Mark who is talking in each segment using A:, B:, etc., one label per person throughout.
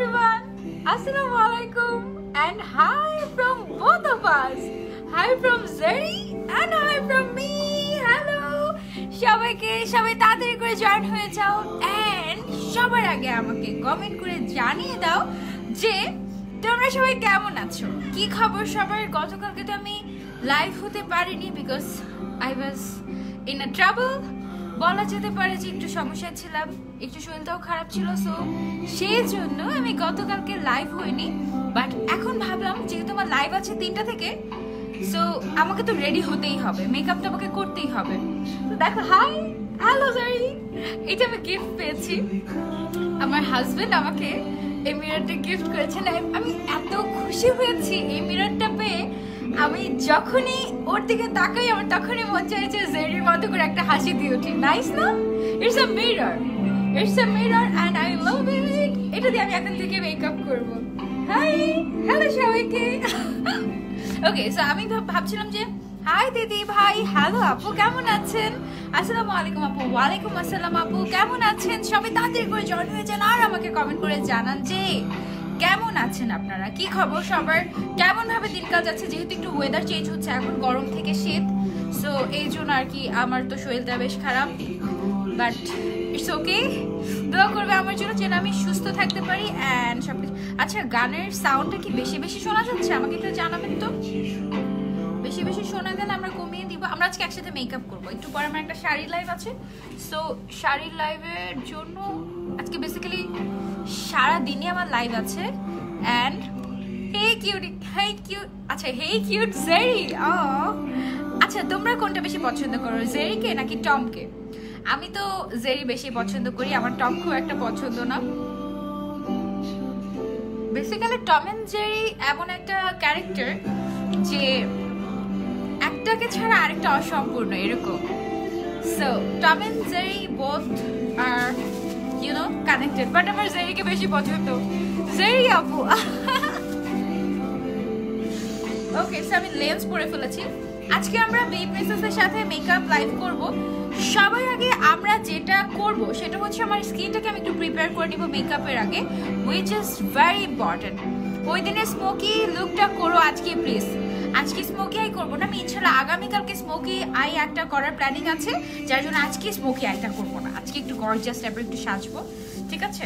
A: everyone, Assalamu alaikum and hi from both of us. Hi from Zeri and hi from me. Hello. সবাইকে সবাই তাড়াতাড়ি করে join হয়ে যাও and সবার আগে আমাকে কমেন্ট করে জানিয়ে দাও যে তোমরা সবাই কেমন আছো, কি খবর সবার। গতকালকে তো আমি লাইভ হতে পারিনি because I was in a trouble, বলা যেতে পারে যে একটু সমস্যা ছিলাম, একটু শরীরটাও খারাপ ছিল, সো সেই জন্য আমি গতকালকে লাইভ হইনি। বাট এখন ভাবলাম যেহেতু আমার লাইভ আছে 3টা থেকে, সো আমাকে তো রেডি হতেই হবে, মেকআপ তো আমাকে করতেই হবে। তো দেখো, হাই হ্যালো সরি, এটা আমি গিফট পেয়েছি। আমার হাজবেন্ড আমাকে এই মিররটা গিফট করেছেন। আমি এত খুশি হয়েছি এই মিররটা পেয়ে। আমি যখনই ওর দিকে তাকাই আমার তখনই মনে চাইছে জেরির মতো করে একটা হাসি দিয়ে উঠি। নাইস না? It's a mirror, it's a mirror and I love it. এটা দিয়ে আমি এখন থেকে মেকআপ করব। হাই হ্যালো সবাইকে। ওকে, সো আমি ভাবছিলাম যে হাই দিদি ভাই, হ্যালো আপু কেমন আছেন, আসসালামু আলাইকুম আপু, ওয়ালাইকুম আসসালাম আপু কেমন আছেন। সবাই তাড়াতাড়ি করে জয়েন হয়ে যান আর আমাকে কমেন্ট করে জানান যে কেমন আছেন আপনারা, কি খবর সবার, কেমন ভাবে দিনকাল যাচ্ছে। যেহেতু একটু ওয়েদার চেঞ্জ হচ্ছে, এখন গরম থেকে শীত, সো এই জন্য আর কি আমার তো শরীরটা বেশ খারাপ, বাট ইটস ওকে। দোয়া করবে আমার জন্য যেন আমি সুস্থ থাকতে পারি অ্যান্ড সবকিছু। আচ্ছা, গানের সাউন্ডটা কি বেশি বেশি শোনা যাচ্ছে? আমাকে একটু জানাবেন তো। বেশি বেশি শোনা গেলে আমরা কমিয়ে দিব। আমরা আজকে একসাথে মেকআপ করবো, একটু পরে আমার একটা শাড়ির লাইভ আছে, সো শাড়ির লাইভের জন্য আজকে বেসিক্যালি সারাদিনই আমার লাইভ আছে। And hey cute, hey cute, আচ্ছা হে কিউট জেরি। আচ্ছা, তোমরা কোনটা বেশি পছন্দ করো, জেরিকে নাকি টমকে? আমি তো জেরি বেশি পছন্দ করি, আমার টম খুব একটা পছন্দ না। বেসিক্যালি টম এন্ড জেরি এমন একটা ক্যারেক্টার যে একটাকে ছাড়া আরেকটা অসম্পূর্ণ, এরকম। So Tom and Jerry both are you know connected, but আমার জেরিকে বেশি পছন্দ। জেরি আপু। ওকে, সো আমি লেন্স পরে ফেলেছি। আজকে আমরা বি প্রিন্সেসের সাথে মেকআপ লাইভ করব। সবার আগে আমরা যেটা করব সেটা হচ্ছে আমার স্কিনটাকে আমি একটু প্রিপেয়ার করে নিব মেকআপের আগে, হুইচ ইজ ভেরি ইম্পর্টেন্ট। ওই দিনের স্মোকি লুকটা করো আজকে প্লিজ। আজকে স্মোকি আই করবো না আমি, ইনশাল্লাহ আগামীকালকে স্মোকি আই একটা করার প্ল্যানিং আছে, যার জন্য আজকে স্মোকি আইটা করবো না। আজকে একটু গর্জিয়াস টাইপের একটু সাজবো, ঠিক আছে?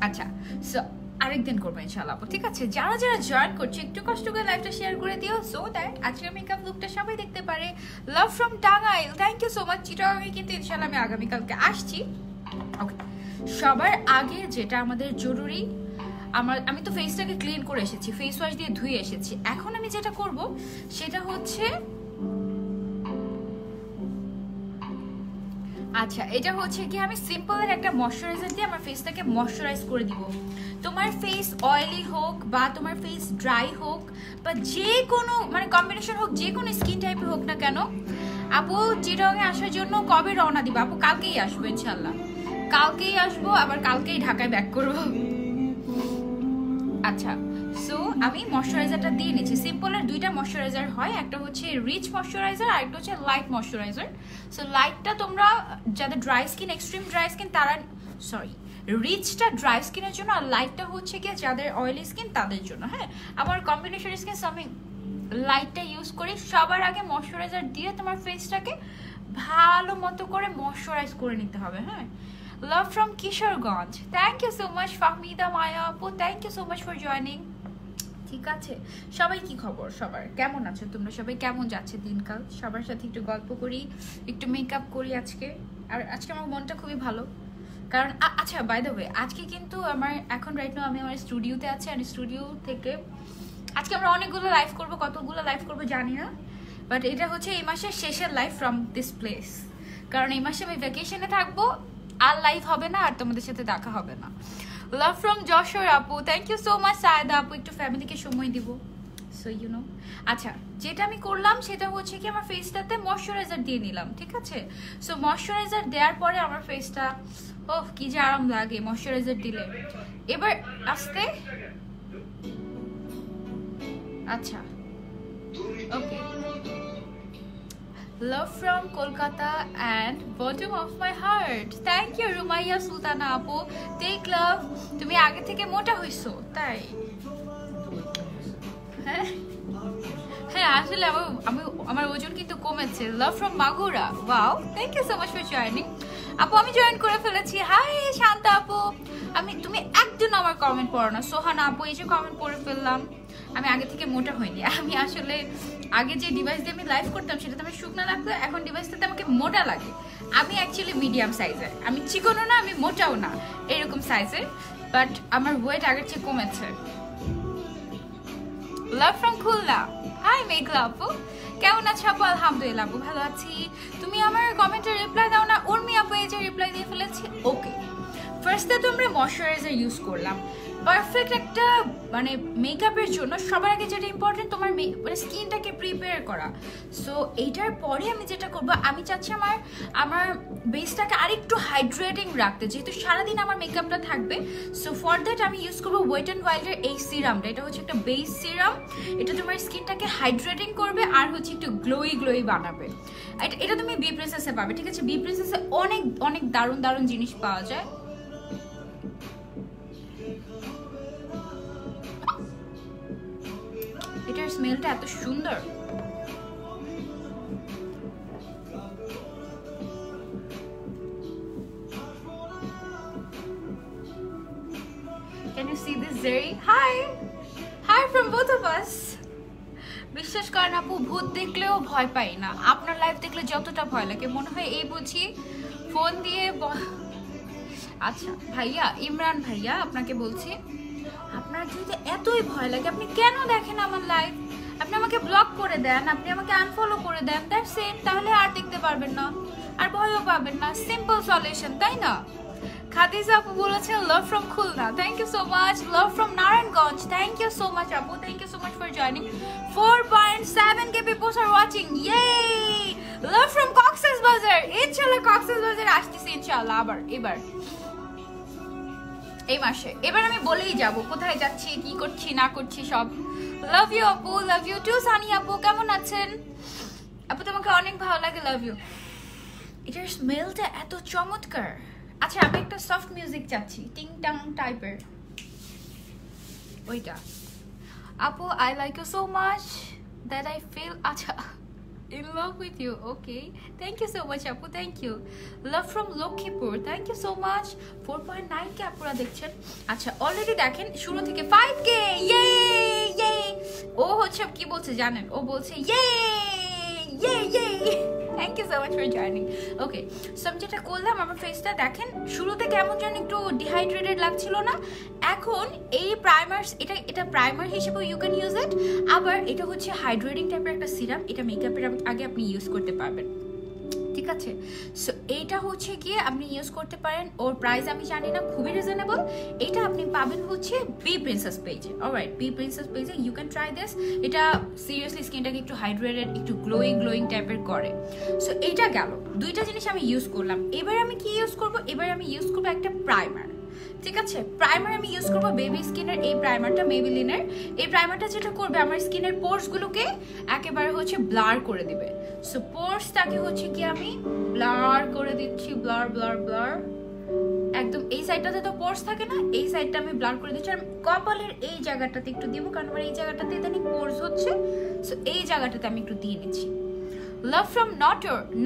A: আচ্ছা, সো আরেকদিন করবো ইনশাল্লাহ, ঠিক আছে? যারা যারা জয়েন করছে একটু কষ্ট করে লাইভটা শেয়ার করে দিও, সো দ্যাট আজকের মেকআপ লুকটা সবাই দেখতে পারে। Love from Tangail, thank you so much. চিটাগাংয়ে কিন্তু ইনশাল্লাহ আমি আগামীকালকে আসছি। ওকে, সবার আগে যেটা আমাদের জরুরি, আমি তো ফেসটাকে ক্লিন করে এসেছি, ফেস ওয়াশ দিয়ে ধুয়ে এসেছি। এখন আমি যেটা করব সেটা হচ্ছে, আচ্ছা এটা হচ্ছে কি, আমি সিম্পলের একটা ময়শ্চারাইজার দিয়ে আমার ফেসটাকে ময়শ্চারাইজ করে দিব। তোমার ফেস অয়েলি হোক বা তোমার ফেস ড্রাই হোক বা যে কোনো মানে কম্বিনেশন হোক, যে কোনো স্কিন টাইপের হোক না কেন। আপু চিটাগাংয়ে আসার জন্য কবে রওনা দিব? আপু কালকেই আসবো ইনশাল্লাহ, কালকেই আসবো, আবার কালকেই ঢাকায় ব্যাক করবো। আচ্ছা, সো আমি ময়শ্চারাইজারটা দিয়ে নিচ্ছি। সিম্পলের 2টা ময়শ্চারাইজার হয়, একটা হচ্ছে রিচ ময়শ্চারাইজার আর একটা হচ্ছে লাইট ময়শ্চারাইজার। সো লাইটটা তোমরা যাদের dry skin, extreme dry skin তারা, সরি রিচটা ড্রাই স্কিনের জন্য আর লাইটটা হচ্ছে কি যাদের অয়েলি স্কিন তাদের জন্য। হ্যাঁ, আমার কম্বিনেশন স্কিন, সো আমি লাইটটা ইউজ করি। সবার আগে ময়শ্চারাইজার দিয়ে তোমার ফেসটাকে ভালো মতো করে ময়শ্চারাইজ করে নিতে হবে। হ্যাঁ, love from Kishoreganj, thank you so much. Fahmida Maya আপু, thank you so much for joining. ঠিক আছে, সবাই কি খবর, সবার কেমন আছো তোমরা, সবাই কেমন যাচ্ছে দিনকাল? সবার সাথে একটু গল্প করি, একটু মেকআপ করি আজকে। আর আজকে আমার মনটা খুবই ভালো, কারণ আচ্ছা বাই দ্য ওয়ে আজকে কিন্তু আমার এখন রাইট নাও আমি আমার স্টুডিওতে আছি, আর স্টুডিও থেকে আজকে আমরা অনেকগুলো লাইভ করবো, কতগুলো লাইভ করবো জানি না, বাট এটা হচ্ছে এই মাসের শেষের লাইভ ফ্রম দিস প্লেস, কারণ এই মাসে আমি ভ্যাকেশনে থাকবো, আর লাইভ হবে না, আর তোমাদের সাথে দেখা হবে না। লাভ ফ্রম যশোর আপু, thank you so much. Sayda আপু, একটু ফ্যামিলিকে সময় দিব, সো ইউ নো। আচ্ছা, যেটা আমি করলাম সেটা হচ্ছে কি আমার ফেসটাতে ময়শ্চারাইজার দিয়ে নিলাম, ঠিক আছে? সো ময়শ্চারাইজার দেওয়ার পরে আমার ফেসটা ওহ কি যে আরাম লাগে ময়শ্চারাইজার দিলে। এবার আস্তে, আচ্ছা ওকে, Love from Kolkata and bottom of my heart. Thank you Rumaiya Sultana আপু. Take love. তুমি আগে থেকে মোটা হইছো তাই? হ্যাঁ হ্যাঁ আসলে আমার ওজন কিন্তু কমেছে. Love from Magura. Wow. Thank you so much for joining. আপু আমি জয়েন করে ফেলেছি. হাই শান্তা আপু. তুমি একদিন আমার কমেন্ট পড়ো না. সোহানা আপু এই যে কমেন্ট পড়ে ফেললাম. আমি আগে থেকে মোটা হইনি. আমি আসলে আগে যে ডিভাইস দিয়ে আমি লাইভ করতাম সেটাতে আমার শুকনা লাগতো, এখন ডিভাইসটাতে আমাকে মোটা লাগে. আমি অ্যাকচুয়ালি মিডিয়াম সাইজের, আমি চিকনও না আমি মোটাও না, এরকম সাইজের, বাট আমার ওয়েট আগের চেয়ে কমেছে. লাভ ফ্রম খুলনা. হাই মেঘলা আপু, কেমন আছো আপু? আলহামদুলিল্লাহ আপু ভালো আছি. তুমি আমার কমেন্টের রিপ্লাই দাও না. উর্মি আপু এই যে রিপ্লাই দিয়ে ফেলেছি. ওকে, ফার্স্টে তো আমরা ময়শ্চারাইজার ইউজ করলাম. পারফেক্ট একটা মানে মেকআপের জন্য সবার আগে যেটা ইম্পর্টেন্ট তোমার মানে স্কিনটাকে প্রিপেয়ার করা. সো এইটার পরে আমি যেটা করবো, আমি চাচ্ছি আমার বেসটাকে আরেকটু হাইড্রেটিং রাখতে, যেহেতু সারাদিন আমার মেকআপটা থাকবে. সো ফর দ্যাট আমি ইউজ করবো ওয়েট অ্যান্ড ওয়াইল্ডের এই সিরামটা. এটা হচ্ছে একটা বেস সিরাম. এটা তোমার স্কিনটাকে হাইড্রেটিং করবে আর হচ্ছে একটু গ্লোই বানাবে. এটা তুমি বি প্রিন্সেসে পাবে, ঠিক আছে? বি প্রিন্সেসে অনেক অনেক দারুণ দারুণ জিনিস পাওয়া যায়. এটার স্মেলটা এত সুন্দর. Can you see this Zeri? Hi from both of us. বিশ্বাস করেন আপু, ভূত দেখলেও ভয় পাই না. আপনার লাইভ দেখলে যতটা ভয় লাগে মনে হয় এই বুঝি ফোন দিয়ে. আচ্ছা ভাইয়া, ইমরান ভাইয়া আপনাকে বলছি, আপনার যদি এতই ভয় লাগে আপনি কেন দেখেন আমার লাইভ? আপনি আমাকে ব্লক করে দেন, আপনি আমাকে আনফলো করে দেন, দ্যাটস ইট. তাহলে আর দেখতে পারবেন না, আর ভয়ও পাবেন না. সিম্পল সলিউশন, তাই না? খাদিজা আপু বলেছেন love from Khulna. Thank you so much. Love from Narayanganj. Thank you so much আপু. Thank you so much for joining. 4.7k people are watching. Yay! Love from Cox's Bazar. ইনশাআল্লাহ Cox's Bazar আসতেছি ইনশাআল্লাহ এবার এই মাসে. এবার আমি বলেই যাব কোথায় যাচ্ছি, কি করছি না করছি সব. লাভ ইউ আপু. লাভ ইউ টু সানি আপু. কেমন আছেন আপু? তোমাকে অনেক ভালো লাগে. Love you. এটার স্মেলটা এত চমৎকার. আচ্ছা আমি একটা সফট মিউজিক চাচ্ছি, টিং টাং টাইপের ওইটা. আপু I like you so much that I feel আচ্ছা in love with you. Okay, thank you so much আপু. Thank you. Love from Lokhipur. Thank you so much. 4.9k আপুরা দেখছেন. আচ্ছা অলরেডি দেখেন শুরু থেকে 5k. Yay! ও হচ্ছে কি বলছে জানেন? ও বলছে yay! Thank you so much for joining. Okay, so আমি যেটা করলাম, আমার ফেসটা দেখেন শুরুতে কেমন যেন একটু ডিহাইড্রেটেড লাগছিল না. এখন এই প্রাইমার, এটা প্রাইমার হিসেবে ইউ ক্যান ইউজ ইট. আবার এটা হচ্ছে হাইড্রেটিং টাইপের একটা সিরাম. এটা মেকআপের আগে আপনি ইউজ করতে পারবেন, ঠিক আছে? সো এইটা হচ্ছে গিয়ে আপনি ইউজ করতে পারেন. ওর প্রাইস আমি জানি না, খুবই রিজনেবল. এটা আপনি পাবেন হচ্ছে বি প্রিন্সেস পেজে. অলরাইট, বি প্রিন্সেস পেজে ইউ ক্যান ট্রাই দিস. এটা সিরিয়াসলি স্কিনটাকে একটু হাইড্রেটেড, একটু গ্লোয়িং টাইপের করে. সো এইটা গেল, দুইটা জিনিস আমি ইউজ করলাম. এবার আমি কি ইউজ করব? এবার আমি ইউজ করবো একটা প্রাইমার, ঠিক আছে? প্রাইমার আমি ইউজ করবো বেবি স্কিনের এই প্রাইমারটা, মেবিলিনের এই প্রাইমারটা. যেটা করবে আমার স্কিনের পোর্সগুলোকে একেবারে হচ্ছে ব্লার করে দিবে. সো পোর্সটাকে হচ্ছে কি আমি ব্লার করে দিচ্ছি, ব্লার একদম. এই সাইডটাতে তো পোর্স থাকে না, এই সাইডটা আমি ব্লার করে দিচ্ছি. আর কপালের এই জায়গাটাতে একটু দিব, কারণ আমার এই জায়গাটাতে ইদানিং পোর্স হচ্ছে. সো এই জায়গাটাতে আমি একটু দিয়ে নিচ্ছি. Love from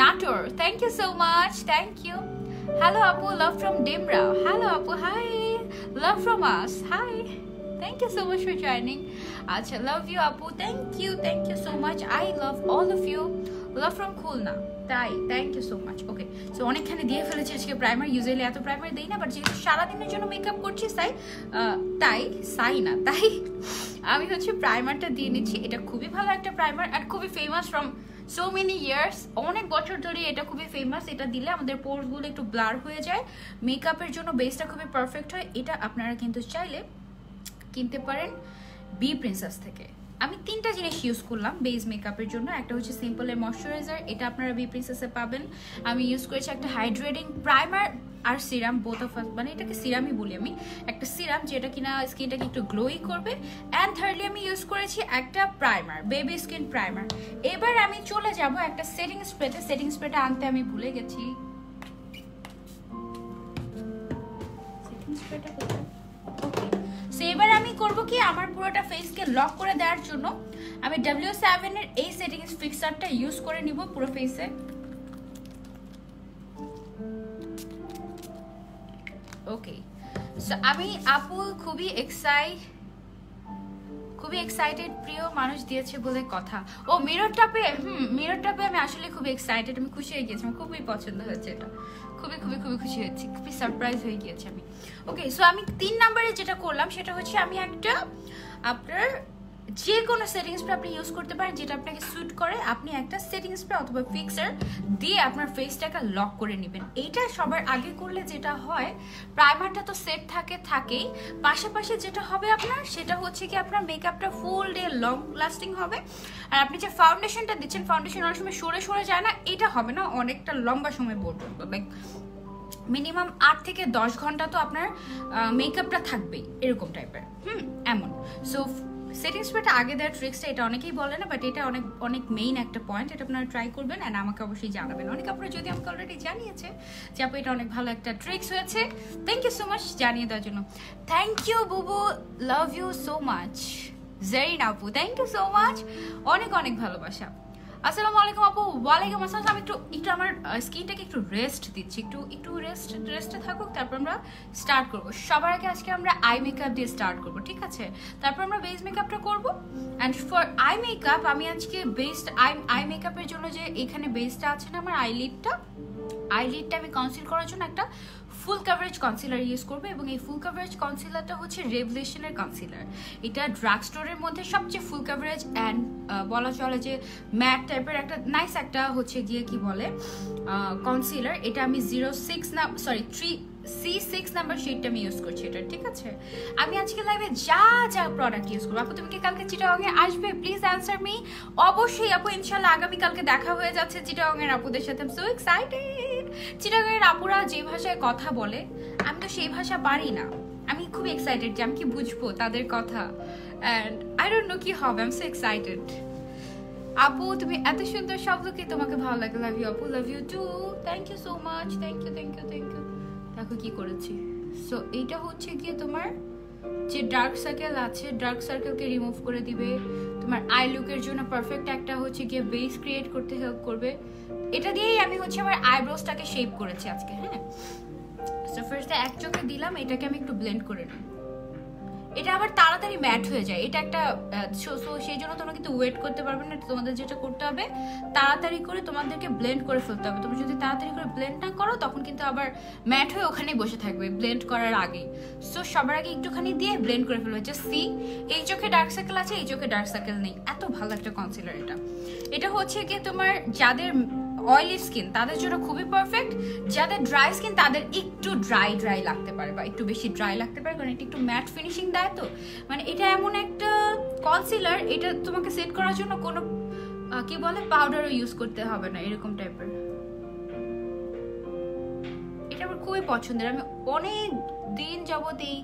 A: Natore. Thank you so much. Thank you. Hello Apu. Love from Dimra. Hello Apu. Hi. Love from us. Hi. Thank you so much for joining. Acha, love you Apu. Thank you so much. I love all of you. Love from Khulna. Thank you so much. Okay, so অনেকখানে দিয়ে ফেলেছি আজকে primer. Usually এত primer দেই না, but যেহেতু সারাদিনের জন্য makeup করছি তাই আমি হচ্ছে প্রাইমারটা দিয়ে নিচ্ছি. এটা খুবই ভালো একটা প্রাইমার আর খুবই famous from so many years. অনেক বছর ধরে এটা খুবই ফেমাস. এটা দিলে আমাদের পোর্সগুলো একটু ব্লার হয়ে যায়, মেকআপের জন্য বেসটা খুবই পারফেক্ট হয়. এটা আপনারা কিন্তু চাইলে কিনতে পারেন বি প্রিন্সেস থেকে. আমি তিনটা জিনিস ইউজ করলাম বেস মেকআপের জন্য. একটা হচ্ছে সিম্পলের ময়শ্চারাইজার, এটা আপনারা বি প্রিন্সেসে পাবেন. আমি ইউজ করেছি একটা হাইড্রেটিং প্রাইমার. আর সিরাম বোথ অফ আস, মানে এটাকে সিরামই বলি আমি, একটা সিরাম যেটা কিনা স্কিনটাকে একটু গ্লোই করবে। অ্যান্ড থার্ডলি আমি ইউজ করেছি একটা প্রাইমার, বেবি স্কিন প্রাইমার। এবার আমি চলে যাব একটা সেটিং স্প্রেতে। সেটিং স্প্রেটা আনতে আমি ভুলে গেছি। সেটিং স্প্রেটা কোথায়? ওকে, সো এবার আমি করব কি, আমার পুরোটা ফেসকে লক করে দেওয়ার জন্য আমি W7 এর এই সেটিংস ফিক্সারটা ইউজ করে নিব পুরো ফেসে। ওকে, সো আমি আপু খুবই এক্সাইটেড, প্রিয় মানুষ দিয়েছে বলে কথা। ও মিরর টপে, মিরর টপে আমি আসলে খুবই এক্সাইটেড, আমি খুশি হয়ে গেছি, আমার খুবই পছন্দ হয়েছে এটা, খুবই খুবই খুবই খুশি হয়েছি, খুবই সারপ্রাইজ হয়ে গিয়েছি আমি। ওকে, সো আমি 3 নম্বরে যেটা করলাম সেটা হচ্ছে আমি একটা, আপনার যে কোনো সেটিং স্প্রে আপনি ইউজ করতে পারেন যেটা আপনাকে স্যুট করে, আপনি একটা সেটিং স্প্রে অথবা ফিক্সার দিয়ে আপনার ফেসটাকে লক করে নেবেন। এইটা সবার আগে করলে যেটা হয়, প্রাইমারটা তো সেট থাকেই, পাশাপাশি যেটা হবে আপনার সেটা হচ্ছে কি আপনার মেকআপটা ফুল ডে লং লাস্টিং হবে। আর আপনি যে ফাউন্ডেশনটা দিচ্ছেন, ফাউন্ডেশন অনেক সময় সরে যায় না, এটা হবে না, অনেকটা লম্বা সময় পর্যন্ত, লাইক মিনিমাম 8 থেকে 10 ঘন্টা তো আপনার মেকআপটা থাকবেই, এরকম টাইপের। এমন। সো সেটিং স্প্রেটা আগে দেওয়ার ট্রিক্সটা, এটা অনেকেই বলে না, বাট এটা অনেক মেইন একটা পয়েন্ট, এটা আপনারা ট্রাই করবেন অ্যান্ড আমাকে অবশ্যই জানাবেন। অনেক আপনারা যদি আমাকে অলরেডি জানিয়েছে যে আপু এটা অনেক ভালো একটা ট্রিক্স হয়েছে, থ্যাংক ইউ সো মাচ জানিয়ে দেওয়ার জন্য। থ্যাংক ইউ বুবু, love you so much. Zerin আপু, থ্যাংক ইউ সো মাচ, অনেক অনেক ভালোবাসা। আসসালামু আলাইকুম আপু। ওয়ালাইকুম আসসালাম। আমি একটু আমার স্কিনটাকে একটু রেস্ট দিচ্ছি, একটু রেস্টে থাকুক, তারপর আমরা স্টার্ট করবো। সবার আগে আজকে আমরা আই মেকআপ দিয়ে স্টার্ট করবো, ঠিক আছে? তারপর আমরা বেস মেকআপটা করবো। অ্যান্ড ফর আই মেকআপ আমি আজকে বেসড আই মেকআপের জন্য যে এখানে বেসটা আছে না আমার আইলিডটা আমি কনসিল করার জন্য একটা ফুল কাভারেজ কনসিলার ইউজ করবো। এবং এই ফুল কাভারেজ কনসিলারটা হচ্ছে রেভলিউশনের কনসিলার। এটা ড্রাগ স্টোরের মধ্যে সবচেয়ে ফুল কাভারেজ অ্যান্ড বলা চলে যে ম্যাট টাইপের একটা নাইস একটা হচ্ছে গিয়ে কি বলে কনসিলার। এটা আমি 3C6 নাম্বার শেডটা আমি ইউজ করছি এটা, ঠিক আছে? আমি আজকে লাইভে যা প্রোডাক্ট ইউজ করবো। আপু তুমি কি কালকে চিটাগংয়ে আসবে? Please answer me. অবশ্যই আপু, ইনশাল্লাহ আগামীকালকে দেখা হয়ে যাচ্ছে চিটাগংয়ের আপুদের সাথে। I am so excited. চিটাগংয়ের আপুরা যে ভাষায় কথা বলে আমি তো সেই ভাষা পারি না, আমি খুব এক্সাইটেড যে আমি কি বুঝবো তাদের কথা, অ্যান্ড আই ডোন্ট নো কি হবে। I am so excited. আপু তুমি এত সুন্দর শব্দ, কি তোমাকে ভালো লাগে? লাভ ইউ আপু, love you too. Thank you so much, thank you. দেখো কি করেছি। সো এইটা হচ্ছে গিয়ে তোমার যে ডার্ক সার্কেল আছে, ডার্ক সার্কেলকে রিমুভ করে দিবে, তোমার আই লুকের জন্য পারফেক্ট একটা হচ্ছে গিয়ে বেস ক্রিয়েট করতে হেল্প করবে। এটা দিয়েই আমি হচ্ছে আমার আইব্রোসটাকে শেপ করেছি আজকে। হ্যাঁ, সো ফার্স্টে এক চোখে দিলাম, এটাকে আমি একটু ব্লেন্ড করে নিই। এটা আবার তাড়াতাড়ি ম্যাট হয়ে যায়, এটা একটা সেই জন্য তোমরা কিন্তু ওয়েট করতে পারবে না। তোমাদের যেটা করতে হবে, তাড়াতাড়ি করে তোমাদেরকে ব্লেন্ড করে ফেলতে হবে। তোমরা যদি তাড়াতাড়ি করে ব্লেন্ড না করো, তখন কিন্তু আবার ম্যাট হয়ে ওখানেই বসে থাকবে ব্লেন্ড করার আগে। সো সবার আগে একটুখানি দিয়ে ব্লেন্ড করে ফেলবে। জাস্ট সি, এই চোখে ডার্ক সার্কেল আছে, এই চোখে ডার্ক সার্কেল নেই। এত ভালো একটা কনসিলার এটা। এটা হচ্ছে কি তোমার যাদের অয়েলি স্কিন তাদের জন্য খুবই পারফেক্ট। যাদের ড্রাই স্কিন তাদের একটু ড্রাই লাগতে পারে, বা একটু বেশি ড্রাই লাগতে পারে, কারণ এটা একটু ম্যাট ফিনিশিং দেয়। তো মানে এটা এমন একটা কনসিলার, এটা তোমাকে সেট করার জন্য কোনো কি বলে পাউডারও ইউজ করতে হবে না, এরকম টাইপের। এটা আমার খুবই পছন্দের। আমি অনেক দিন যাবত এই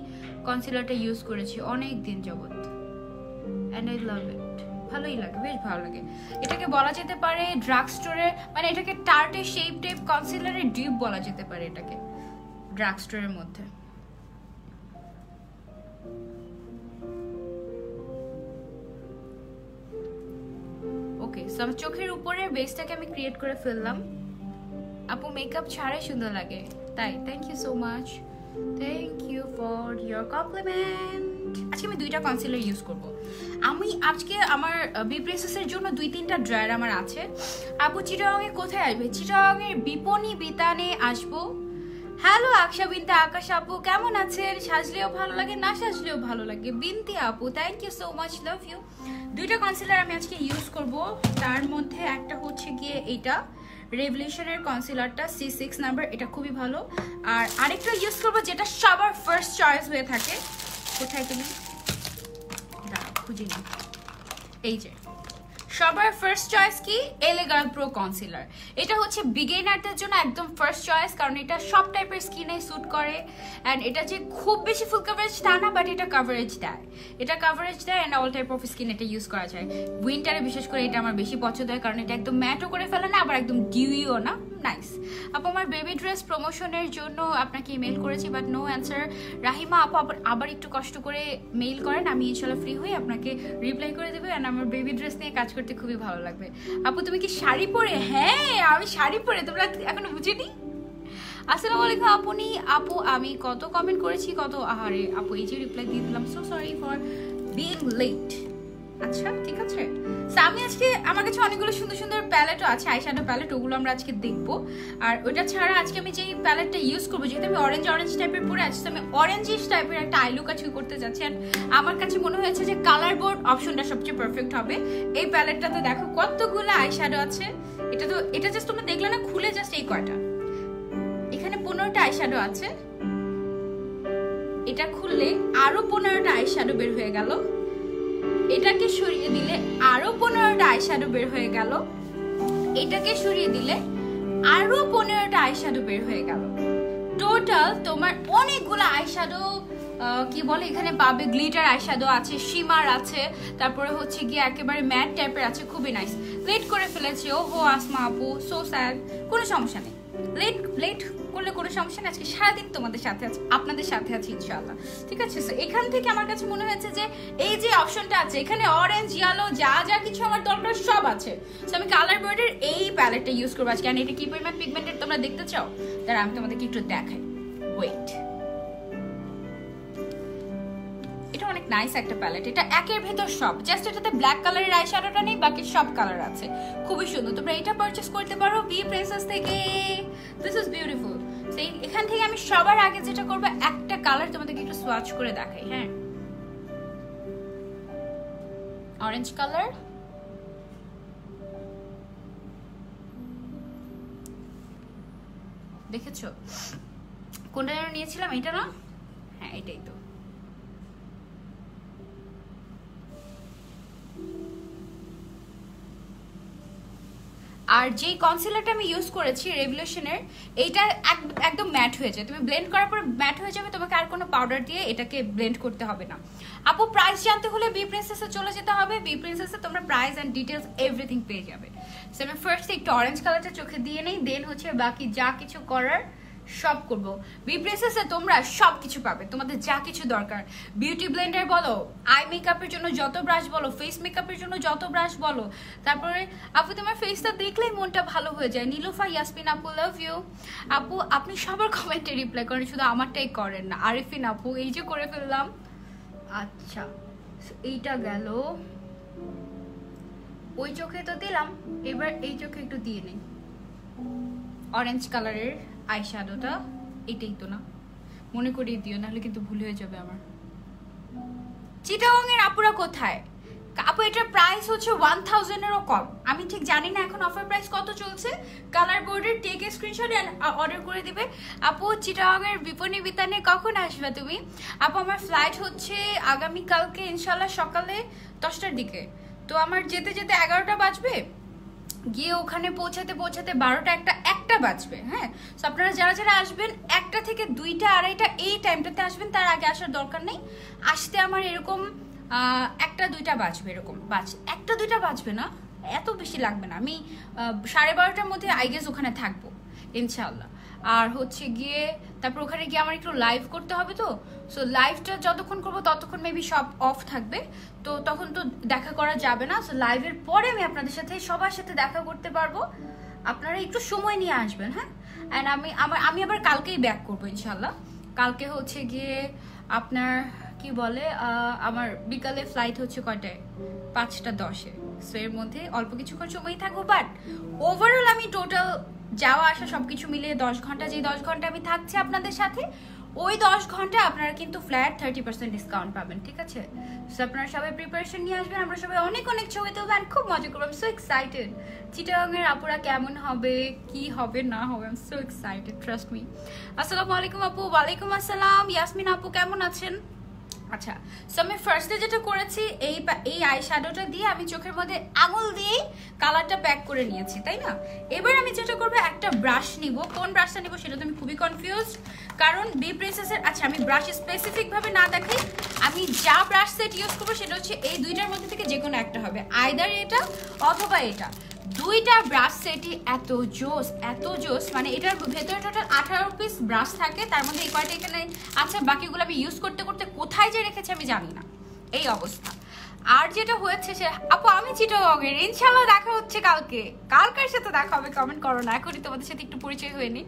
A: কনসিলারটা ইউজ করেছি, অনেক দিন যাবত, অ্যান্ড আই লাভ ইট। ভালোই লাগে, বেশ ভালো লাগে। এটাকে বলা যেতে পারে ড্রাগ স্টোরে, মানে এটাকে টার্টে শেপ টাইপ কনসিলারের ডিপ বলা যেতে পারে এটাকে ড্রাগ স্টোরের মধ্যে। ওকে, সো আমার চোখের উপরে বেসটাকে আমি ক্রিয়েট করে ফেললাম। আপু মেকআপ ছাড়াই সুন্দর লাগে, তাই? Thank you so much, thank you for your compliment. আজকে আমি 2টা কনসিলার ইউজ করব। আমি আজকে আমার বিপ্রেসেসের জন্য 2-3টা ড্রায়ার আমার আছে। আপু চিটাগংয়ে কোথায় আসবে? চিটাগংয়ের বিপণী বিতানে আসবো। হ্যালো আকশা বিনতে আকাশ আপু, কেমন আছেন? সাজলেও ভালো লাগে, না সাজলেও ভালো লাগে। বিনতি আপু, thank you so much, love you. 2টা কনসিলার আমি আজকে ইউজ করব। তার মধ্যে একটা হচ্ছে গিয়ে এইটা রেভলিউশনের কনসিলারটা C6 নাম্বার, এটা খুবই ভালো। আর আরেকটা ইউজ করবো যেটা সবার ফার্স্ট চয়েস হয়ে থাকে। কোথায় তুমি? খুঁজে নি, এই যে সবার ফার্স্ট চয়েস কি এলিগার্ল প্রো কনসিলার। এটা হচ্ছে বিগিনারদের জন্য একদম ফার্স্ট চয়েস, কারণ এটা সব টাইপের স্কিনে স্যুট করে। অ্যান্ড এটা যে খুব বেশি ফুল কভারেজ তা না, বাট এটা কভারেজ দেয়, and all type of skin এটা ইউজ করা যায়। উইন্টারে বিশেষ করে এটা আমার বেশি পছন্দ হয়, কারণ এটা একদম ম্যাটও করে ফেলে না, আবার একদম ডিউইও না, নাইস। আপু আমার বেবি ড্রেস প্রমোশনের জন্য আপনাকে ইমেল করেছি, বাট নো অ্যান্সার। রাহিমা আপু আবার একটু কষ্ট করে মেইল করেন, আমি ইনশাল্লাহ ফ্রি হয়ে আপনাকে রিপ্লাই করে দেবো। অ্যান্ড আমার বেবি ড্রেস নিয়ে কাজ করতে খুবই ভালো লাগবে। আপু তুমি কি শাড়ি পরে? হ্যাঁ আমি শাড়ি পরে, তোমরা এখনো বুঝিনি। আসসালামু আলাইকুম আপু আমি কত কমেন্ট করেছি, আহারে আপু এই যে রিপ্লাই দিয়ে দিলাম, so sorry for being late. আচ্ছা ঠিক আছে, আমি আজকে আমার কাছে অনেকগুলো সুন্দর সুন্দর প্যালেটও আছে, আইশ্যাডো প্যালেট, ওগুলো আমরা আজকে দেখবো। আর ওইটা ছাড়া আজকে আমি যেই প্যালেটটা ইউজ করবো, যেহেতু আমি অরেঞ্জ টাইপের পরে আছি, আমি অরেঞ্জিশ টাইপের একটা আই লুক আজকে করতে যাচ্ছি। অ্যান্ড আমার কাছে মনে হয়েছে যে কালার বোর্ড অপশনটা সবচেয়ে পারফেক্ট হবে। এই প্যালেটটাতে দেখো কতগুলো আইশ্যাডো আছে, এটা জাস্ট তোমরা দেখলে না, খুলে জাস্ট এই কয়টা, এখানে 15টা আইশ্যাডো আছে, এটা খুললে আরো 15টা আইশ্যাডো বের হয়ে গেল, এটাকে সরিয়ে দিলে আরো 15টা আইশ্যাডো বের হয়ে গেল, এটাকে সরিয়ে দিলে আরো 15টা আইশ্যাডো বের হয়ে গেল। টোটাল তোমার অনেকগুলো আইশ্যাডো কি বলে এখানে পাবে। গ্লিটার আইশ্যাডো আছে, শিমার আছে, তারপরে হচ্ছে গিয়ে একেবারে ম্যাট টাইপের আছে, খুবই নাইস। লেট করে ফেলেছি, ও হো আসমা আপু, সো স্যাড। কোনো সমস্যা নেই, লেট করলে কোনো সমস্যা নেই, আজকে সারাদিন তোমাদের সাথে আছে, আপনাদের সাথে আছে ইনশাআল্লাহ, ঠিক আছে। সো এখান থেকে আমার কাছে মনে হয়েছে যে এই যে অপশনটা আছে, এখানে অরেঞ্জ ইয়েলো যা কিছু আমার দরকার সব আছে। সো আমি কালার বোর্ডের এই প্যালেটটা ইউজ করবো আজকে। আর এটা কি পরিমাণ পিগমেন্টেড তোমরা দেখতে চাও, তারা আমি তোমাদেরকে একটু দেখাই, ওয়েট। এটা অনেক নাইস একটা প্যালেট, এটা একের ভেতর সব, জাস্ট এটাতে ব্ল্যাক কালারের আইশ্যাডোটা নেই, বাকি সব কালার আছে, খুবই সুন্দর। তোমরা এটা পারচেজ করতে পারো বি প্রিন্সেস থেকে, দিস ইজ বিউটিফুল। সেই এখান থেকে আমি সবার আগে যেটা করবো, একটা কালার তোমাদেরকে একটু সোয়াচ করে দেখাই। হ্যাঁ, অরেঞ্জ কালার, দেখেছো কোনটা যেন নিয়েছিলাম, এটা না? হ্যাঁ এটাই তো। আর যে কনসিলারটা আমি ইউজ করেছি রেভলিউশনের, এইটা একদম ম্যাট হয়ে যায়, তুমি ব্লেন্ড করার পর ম্যাট হয়ে যাবে, তোমাকে আর কোনো পাউডার দিয়ে এটাকে ব্লেন্ড করতে হবে না। আপু প্রাইস জানতে হলে বি প্রিন্সেসে চলে যেতে হবে, বি প্রিন্সেসে তোমরা প্রাইস অ্যান্ড ডিটেলস এভরিথিং পেয়ে যাবে। সো আমি ফার্স্ট একটু অরেঞ্জ কালারটা চোখে দিয়ে নেই, দেন হচ্ছে বাকি যা কিছু করার সব করবো। বি প্রিন্সেসে তোমরা সব কিছু পাবে, তোমাদের যা কিছু দরকার, বিউটি ব্লেন্ডার বলো, আই মেকআপের জন্য যত ব্রাশ বলো, ফেস মেকআপের জন্য যত ব্রাশ বলো। তারপরে আপু তোমার ফেসটা দেখলেই মনটা ভালো হয়ে যায়। নীলুফা ইয়াসমিন আপু, লাভ ইউ আপু। আপনি সবার কমেন্টে রিপ্লাই করেন, শুধু আমারটাই করেন না। আরিফিন আপু, এই যে করে ফেললাম। আচ্ছা এইটা গেল, ওই চোখে তো দিলাম, এবার এই চোখে একটু দিয়ে নেই অরেঞ্জ কালারের আইশ্যাডোটা, এটাই তো না? মনে করিয়ে দিও, নাহলে কিন্তু ভুল হয়ে যাবে আমার। চিটাগং এর আপুরা কোথায়? আপু এটার প্রাইস হচ্ছে 1000-এরও কম, আমি ঠিক জানি না এখন অফার প্রাইস কত চলছে। কালার বোর্ডের টেক স্ক্রিনশট অর্ডার করে দিবে। আপু চিটাগং এর বিপণী বিতানে কখন আসবে তুমি? আপু আমার ফ্লাইট হচ্ছে আগামীকালকে ইনশাল্লাহ সকালে 10টার দিকে, তো আমার যেতে যেতে 11টা বাজবে, গিয়ে ওখানে পৌঁছাতে 12টা একটা বাজবে। হ্যাঁ, তো আপনারা যারা আসবেন 1টা থেকে 2টা 2:30 এই টাইমটাতে আসবেন, তার আগে আসার দরকার নেই। আসতে আমার এরকম 1টা 2টা বাজবে, এরকম 1টা 2টা বাজবে না, এত বেশি লাগবে না। আমি 12:30টার মধ্যে আই গেস ওখানে থাকবো ইনশাল্লাহ। আর হচ্ছে গিয়ে তারপর ওখানে গিয়ে আমার একটু লাইভ করতে হবে, তো সো লাইভটা যতক্ষণ করবো ততক্ষণ মেবি সব অফ থাকবে, তো তখন তো দেখা করা যাবে না। সো লাইভের পরে আমি আপনাদের সাথে সবার সাথে দেখা করতে পারবো, আপনারা একটু সময় নিয়ে আসবেন। হ্যাঁ, অ্যান্ড আমি আবার কালকেই ব্যাক করবো ইনশাল্লাহ। কালকে হচ্ছে গিয়ে আপনার কি বলে, আমার বিকালে ফ্লাইট হচ্ছে কয়টায়? 5:10-এ। সো এর মধ্যে অল্প কিছুক্ষণ সময় থাকবো, বাট ওভারঅল আমি টোটাল যাওয়া আসা সবকিছু মিলিয়ে 10 ঘন্টা, যে 10 ঘন্টা আমি থাকছি আপনাদের সাথে, ওই 10 ঘন্টা আপনারা কিন্তু ফ্ল্যাট 30% ডিসকাউন্ট পাবেন, ঠিক আছে? সো আপনারা সবাই প্রিপারেশন নিয়ে আসবেন, আমরা সবাই অনেক ছবি তুলবো অ্যান্ড খুব মজা করবো। আমি সো এক্সাইটেড, চিটাগং এর আপুরা কেমন হবে, কি হবে না হবে, I am so excited, trust me. আসসালামু আলাইকুম আপু। ওয়ালাইকুম আসসালাম। ইয়াসমিন আপু কেমন আছেন? আচ্ছা, সো আমি ফার্স্টে যেটা করেছি এই আই শ্যাডোটা দিয়ে আমি চোখের মধ্যে আঙুল দিয়ে কালারটা প্যাক করে নিয়েছি, তাই না? এবার আমি যেটা করবো, একটা ব্রাশ নিব। কোন ব্রাশটা নিব সেটা তো আমি খুবই কনফিউজড, কারণ বি প্রিন্সেসের, আচ্ছা আমি ব্রাশ স্পেসিফিক ভাবে না দেখাই, আমি যা ব্রাশ সেট ইউজ করবো সেটা হচ্ছে এই দুইটার মধ্যে থেকে যে কোনো একটা হবে, আইদার এটা অথবা এটা। দুইটা ব্রাশ সেটই এত জোস, মানে এটার ভেতরে টোটাল 18 পিস ব্রাশ থাকে, তার মধ্যে এই কয়টা এখানে আচ্ছা, বাকিগুলো আমি ইউজ করতে করতে কোথায় যে রেখেছি আমি জানি না, এই অবস্থা। আর যেটা হয়েছে সে, আপু আমি চিটাগংয়ের, ইনশাল্লাহ দেখা হচ্ছে কালকে। কার সাথে দেখা হবে কমেন্ট করো না, এখনই তোমাদের সাথে একটু পরিচয় হয়নি।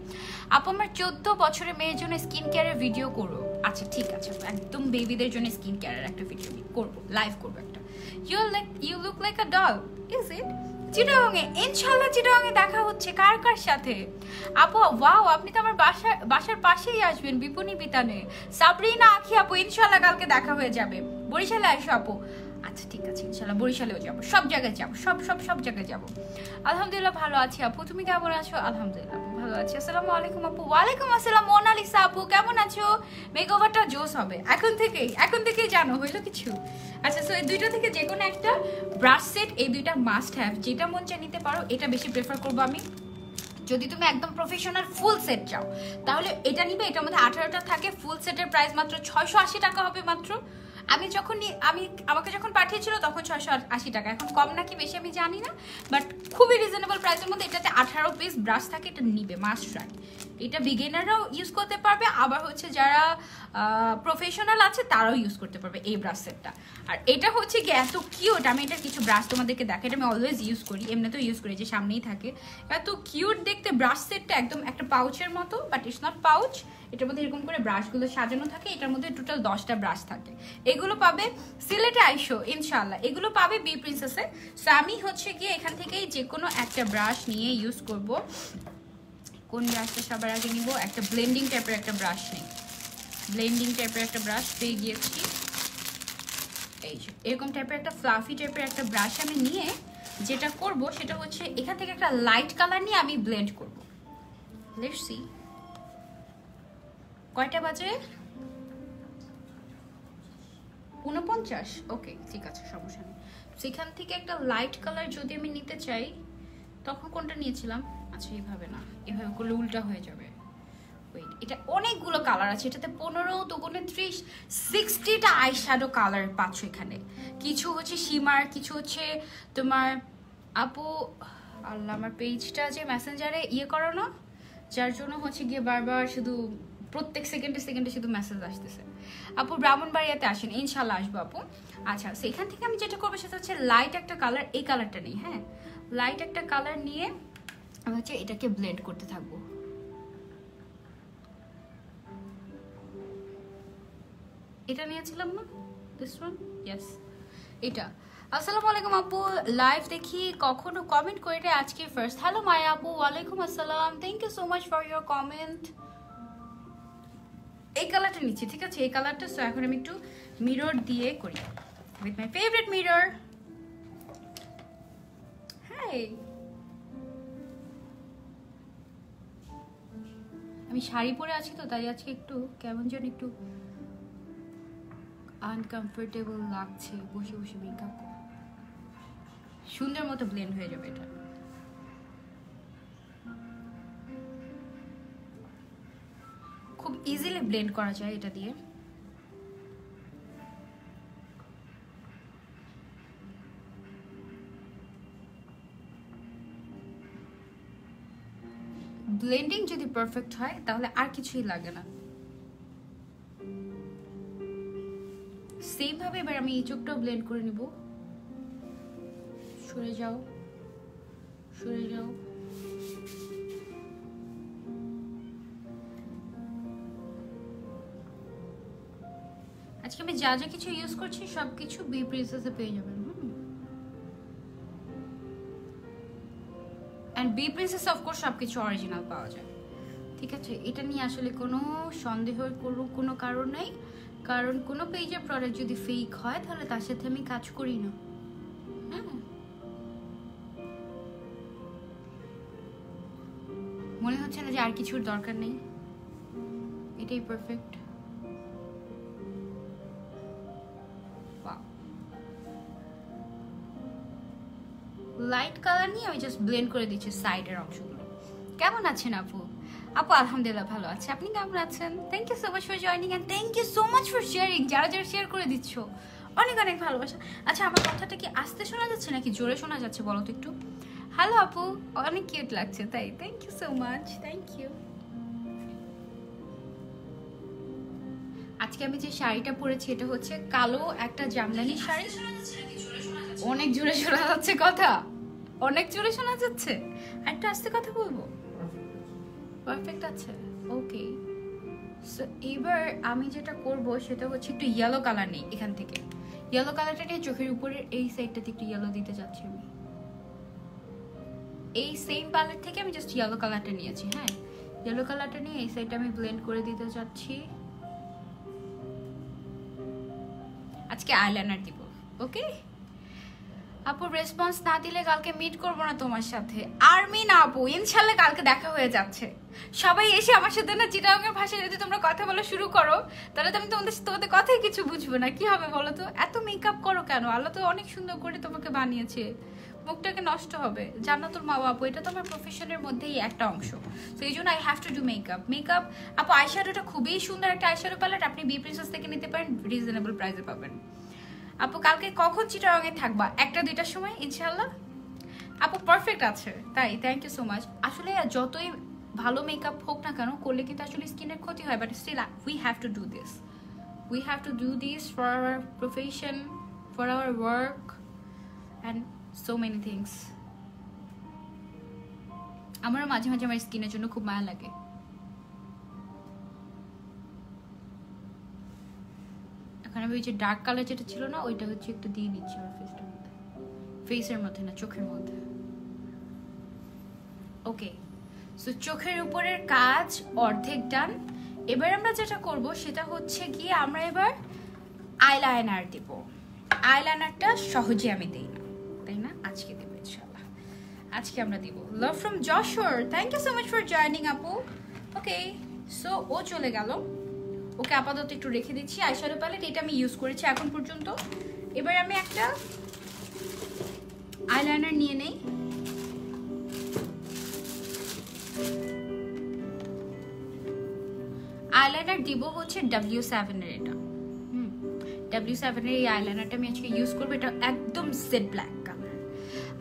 A: আপু আমার 14 বছরের মেয়ের জন্য স্কিন কেয়ারের ভিডিও করো। আচ্ছা ঠিক আছে, একদম বেবিদের জন্য স্কিন কেয়ারের একটা ভিডিও করবো, লাইভ করবো একটা। You look like a doll, is it? চিটাগংয়ে, ইনশাল্লাহ চিটাগংয়ে দেখা হচ্ছে। কার সাথে? আপু ওয়াও, আপনি তো আমার বাসার পাশেই আসবেন, বিপণী বিতানে। সাবরিনা আখি আপু, ইনশাল্লাহ কালকে দেখা হয়ে যাবে। বরিশালে আসো আপু। আচ্ছা ঠিক আছে, ইনশাল্লাহ বরিশালেও যাবো, সব জায়গায় যাবো, সব জায়গায় যাবো। আলহামদুলিল্লাহ ভালো আছি আপু, তুমি কেমন আছো? আলহামদুলিল্লাহ আপু ভালো আছি। আসসালামু আলাইকুম আপু। ওয়ালাইকুম আসসালাম মোনালিসা আপু, কেমন আছো? মেকওভারটা জোস হবে এখন থেকেই জানো, হইলো কিছু? আচ্ছা, সো এই দুইটা থেকে যে কোনো একটা ব্রাশ সেট, এই দুইটা মাস্ট হ্যাভ, যেটা মন চায় নিতে পারো। এটা বেশি প্রেফার করবো আমি। যদি তুমি একদম প্রফেশনাল ফুল সেট চাও তাহলে এটা নিবে, এটার মধ্যে 18টা থাকে। ফুল সেটের প্রাইস মাত্র 680 টাকা হবে মাত্র। আমাকে যখন পাঠিয়েছিল তখন 680 টাকা, এখন কম নাকি বেশি আমি জানি না, বাট খুবই রিজনেবল প্রাইসের মধ্যে। এটাতে 18 পিস ব্রাশ থাকে, এটা নিবে মাস্ট ট্রাই। এটা বিগিনাররাও ইউজ করতে পারবে, আবার হচ্ছে যারা প্রফেশনাল আছে তারাও ইউজ করতে পারবে এই ব্রাশ সেটটা। আর এটা হচ্ছে কি এত কিউট, আমি এটা কিছু ব্রাশ তোমাদেরকে দেখাই, এটা আমি অলওয়েজ ইউজ করি, এমনিতেও ইউজ করি, যে সামনেই থাকে। এত কিউট দেখতে ব্রাশ সেটটা, একদম একটা পাউচের মতো, বাট ইটস নট পাউচ। এটার মধ্যে এরকম করে ব্রাশগুলো সাজানো থাকে, এটার মধ্যে টোটাল 10টা ব্রাশ থাকে। এগুলো পাবে সিলেটে আইসো ইনশাল্লাহ, এগুলো পাবে বি প্রিন্সেসে। সো আমি হচ্ছে গিয়ে এখান থেকেই যে কোনো একটা ব্রাশ নিয়ে ইউজ করব। কোন ব্রাশটা সবার আগে নিব? একটা ব্লেন্ডিং টাইপের একটা ব্রাশ নেই, ব্লেন্ডিং টাইপের একটা ব্রাশ পেয়ে গিয়েছি। এই যে এরকম টাইপের একটা ফ্লাফি টাইপের একটা ব্রাশ আমি নিয়ে যেটা করব সেটা হচ্ছে এখান থেকে একটা লাইট কালার নিয়ে আমি ব্লেন্ড করব। লেটস সি কয়টা বাজে? 49। ওকে ঠিক আছে, সমস্যা নেই। সেখান থেকে একটা লাইট কালার যদি আমি নিতে চাই, তখন কোনটা নিয়েছিলাম? আচ্ছা এইভাবে না, এভাবে করলে উল্টা হয়ে যাবে। ওয়েট, এটা অনেকগুলো কালার আছে, এটাতে 15 দুগুণে 30 60টা আই শ্যাডো কালার পাচ্ছ এখানে। কিছু হচ্ছে শিমার, কিছু হচ্ছে তোমার আপু আল্লাহ, আমার পেজটা যে মেসেঞ্জারে করো না, যার জন্য হচ্ছে গিয়ে বারবার শুধু প্রত্যেক সেকেন্ডে শুধু মেসেজ আসতেছে। আপু ব্রাহ্মণবাড়িয়াতে আসেন, ইনশাল্লাহ আসবো আপু। আচ্ছা, সেখান থেকে আমি যেটা করবো সেটা হচ্ছে লাইট একটা কালার, এই কালারটা নেই, হ্যাঁ লাইট একটা কালার নিয়ে আমি হচ্ছে এটাকে ব্লেন্ড করতে থাকবো। এটা নিয়েছিলাম না, দিস ওয়ান, ইয়েস এটা। আসসালামু আলাইকুম আপু, লাইভ দেখি কখনো কমেন্ট করে, আজকে ফার্স্ট। হ্যালো মায়া আপু, ওয়ালাইকুম আসসালাম, thank you so much for your comment. এই কালারটা নিচ্ছি, ঠিক আছে এই কালারটা। সো এখন আমি একটু মিরর দিয়ে করি, with my favourite mirror. Hi, আমি শাড়ি পরে আছি তো, তাই আজকে একটু কেমন যেন একটু আনকমফোর্টেবল লাগছে বসে বসে মেকআপ। সুন্দর মতো ব্লেন্ড হয়ে যাবে এটা। খুব ইজিলি ব্লেন্ড করা যায় এটা দিয়ে। ব্লেন্ডিং যদি পারফেক্ট হয় তাহলে আর কিছুই লাগে না। সেম ভাবে এবার আমি এই চোখটাও ব্লেন্ড করে নিব। সরে যাও, সরে যাও। আজকে আমি যা যা কিছু ইউজ করছি সবকিছু বি প্রিন্সেসে পেয়ে যাবেন। এন্ড বি প্রিন্সেস অফকোর্স সবকিছু অরিজিনাল পাওয়া যায়, ঠিক আছে। এটা নিয়ে আসলে কোনো সন্দেহের কোনো কারণ নেই, কারণ কোনো পেজের প্রোডাক্ট যদি ফেক হয় তাহলে তার সাথে আমি কাজ করি না। হ্যাঁ, মনে হচ্ছে না যে আর কিছুর দরকার নেই, এটাই পারফেক্ট। লাইট কালার নিয়ে আমি জাস্ট ব্লেন্ড করে দিচ্ছি সাইডের অংশগুলো। কেমন আছেন আপু? আপু আলহামদুলিল্লাহ ভালো আছে, আপনি কেমন আছেন? Thank you so much for joining and thank you so much for sharing. যারা যারা শেয়ার করে দিচ্ছ অনেক অনেক ভালোবাসা। আচ্ছা আমার কথাটা কি আস্তে শোনা যাচ্ছে নাকি জোরে শোনা যাচ্ছে বলো তো একটু? হ্যালো আপু, অনেক কিউট লাগছে তাই, thank you so much, thank you. আজকে আমি যে শাড়িটা পরেছি এটা হচ্ছে কালো একটা জামদানি শাড়ি। অনেক জোরে শোনা যাচ্ছে কথা, অনেক জোরে শোনা যাচ্ছে, একটা আস্তে কথা বলবো। পারফেক্ট আছে, ওকে। সো এবার আমি যেটা করব সেটা হচ্ছে একটু ইয়েলো কালার নেই এখান থেকে, ইয়েলো কালারটা নিয়ে চোখের উপরের এই সাইডটাতে একটু ইয়েলো দিতে যাচ্ছি আমি। এই সেম প্যালেট থেকে আমি জাস্ট ইয়েলো কালারটা নিয়েছি। হ্যাঁ, ইয়েলো কালারটা নিয়ে এই সাইডটা আমি ব্লেন্ড করে দিতে যাচ্ছি। আজকে আইলাইনার দিব, ওকে। আপু রেসপন্স না দিলে কালকে মিট করবো না তোমার সাথে। আর্মি না আপু, ইনশাল্লাহ কালকে দেখা হয়ে যাচ্ছে। সবাই এসে আমার সাথে না চিটাগাংয়ের ভাষায় যদি তোমরা কথা বলা শুরু করো তাহলে তো আমি তোমাদের কথাই কিছু বুঝবো না। কি হবে বলো তো? এত মেকআপ করো কেন? আল্লাহ তো অনেক সুন্দর করে তোমাকে বানিয়েছে, মুখটাকে নষ্ট হবে। জানো তোর মা আপু, এটা তো আমার প্রফেশনের মধ্যেই একটা অংশ। তো এই জন্য I have to do makeup. Makeup আপু আইশ্যাডোটা খুবই সুন্দর একটা আইশ্যাডো প্যালেট, আপনি বি প্রিন্সেস থেকে নিতে পারেন, রিজনেবল প্রাইসে পাবেন। আপু কালকে কখন চিটাগাংয়ে থাকবা? 1টা-2টার সময় ইনশাল্লাহ। আপু পারফেক্ট আছে তাই, থ্যাংক ইউ সো মাচ। আসলে যতই ভালো মেকআপ হোক না কেন করলে কিন্তু আসলে স্কিনের ক্ষতি হয়, but still we have to do this, we have to do this for our profession, for our work and so many things. আমারও মাঝে মাঝে আমার স্কিনের জন্য খুব মায়া লাগে। এখন আমি ওই যে ডার্ক কালার যেটা ছিল না ওইটা হচ্ছে একটু দিয়ে নিচ্ছি আমার ফেসটার মধ্যে, ফেসের মধ্যে না চোখের মধ্যে। ওকে, সো চোখের উপরের কাজ অর্ধেক ডান। এবার আমরা যেটা করব সেটা হচ্ছে গিয়ে আমরা এবার আইলাইনার দিব। আইলাইনারটা সহজে আমি দেই না, তাই না? আজকে দেবো ইনশাআল্লাহ, আজকে আমরা দিব। Love from Jashore, thank you so much for joining আপু। ওকে, সো ও চলে গেল, ওকে আপাতত একটু রেখে দিচ্ছি। আইশ্যাডো প্যালেট এটা আমি ইউজ করেছি এখন পর্যন্ত। এবার আমি একটা আইলাইনার নিয়ে নেই। আইলাইনার দিব হচ্ছে W7 এর, এটা W7 এর এই আইলাইনারটা আমি আজকে ইউজ করবো। এটা একদম জেড ব্ল্যাক কালার।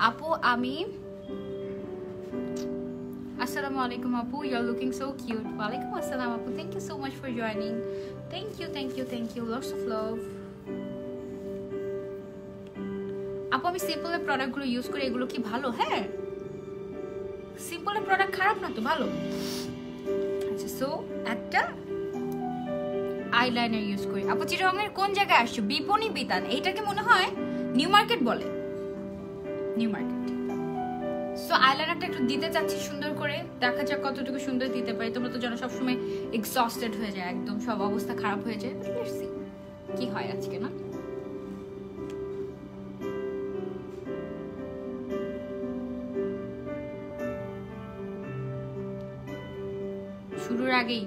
A: আপু আমি আসসালামু আলাইকুম আপু, you are looking so cute. ওয়ালাইকুম আসসালাম আপু, thank you so much for joining, thank you thank you thank you, lots of love. আপু আমি সিম্পলের প্রোডাক্টগুলো ইউজ করি, এগুলো কি ভালো? হ্যাঁ, সিম্পলের প্রোডাক্ট খারাপ না তো, ভালো। আচ্ছা, সো একটা আইলাইনার ইউজ করি। আপু চিটাগাংয়ের কোন জায়গায় আসছো? বিপণী বিতান, এইটাকে মনে হয় নিউ মার্কেট বলে, নিউ মার্কেট। সো আইলাইনারটা একটু দিতে চাচ্ছি সুন্দর করে, দেখা যাক কতটুকু সুন্দর দিতে পারি। তোমরা তো জানো সবসময় এক্সস্টেড হয়ে যায়, একদম সব অবস্থা খারাপ হয়ে যায়। কি হয় আজকে না? শুরুর আগেই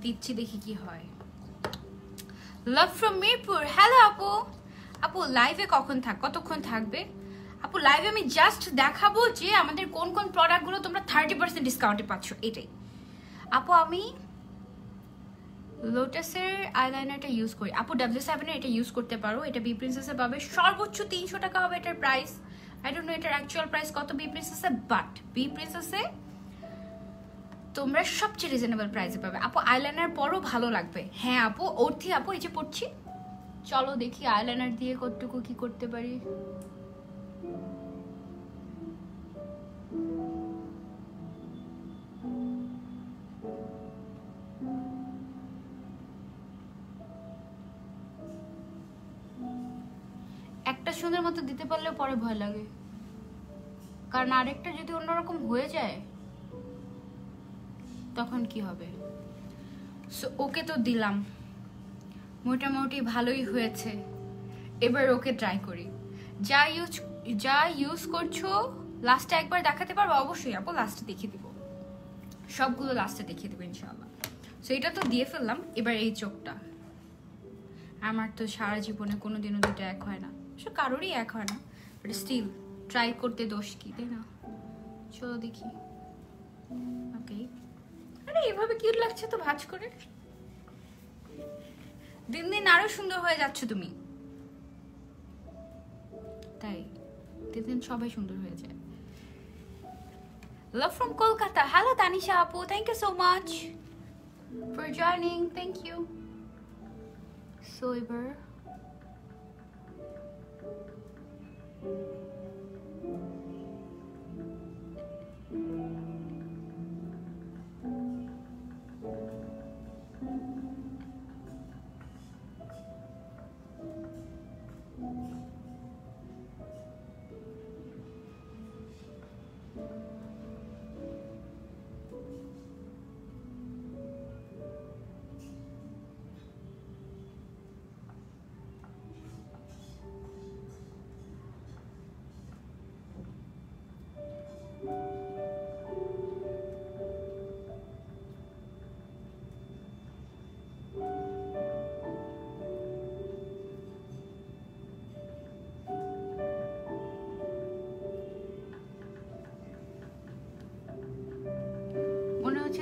A: দিচ্ছি, দেখি কি হয়। লাভ ফ্রম মিরপুর, হ্যালো আপু। আপু লাইভে কতক্ষণ থাকবে? আপু লাইভে আমি জাস্ট দেখাবো যে আমাদের কোন কোন প্রোডাক্টগুলো তোমরা 30% ডিসকাউন্টে পাচ্ছ, এটাই। আপু আমি লোটাসের আইলাইনারটা ইউজ করি। আপু W7 এর এটা ইউজ করতে পারো, এটা বি প্রিন্সেসে পাবে, সর্বোচ্চ 300 টাকা হবে এটার প্রাইস। আই ডোন্ট নো এটার অ্যাকচুয়াল প্রাইস কত বি প্রিন্সেসে, বাট বি প্রিন্সেসে তোমরা সবচেয়ে রিজনেবল প্রাইসে পাবে। আপু আইলাইনার পরও ভালো লাগবে। হ্যাঁ আপু, অর্থি আপু এই যে পড়ছি, চলো দেখি আইলাইনার দিয়ে কতটুকু কি করতে পারি। একটা সুন্দর মতো দিতে পারলে পরে ভয় লাগে, কারণ আরেকটা যদি অন্যরকম হয়ে যায় তখন কি হবে। সো ওকে তো দিলাম, মোটামুটি ভালোই হয়েছে। এবার ওকে ট্রাই করি। যা ইউজ করছো লাস্টে একবার দেখাতে পারবো? অবশ্যই আপু, লাস্টে দেখিয়ে দিব, সবগুলো লাস্টে দেখিয়ে দেবো ইনশাআল্লাহ। সো এটা তো দিয়ে ফেললাম। এবার এই চোখটা, আমার তো সারা জীবনে কোনোদিনও দুটো এক হয় না, কারোরই এক হয় না, বাট স্টিল ট্রাই করতে দোষ কি, তাই না? চলো দেখি। ওকে, আরে এভাবে কিউট লাগছে তো ভাঁজ করে। দিন দিন আরো সুন্দর হয়ে যাচ্ছ তুমি, তাই দিন দিন সবাই সুন্দর হয়ে যায়। Love from Kolkata. Hello Tanisha Apu, thank you so much for joining. Thank you. So ever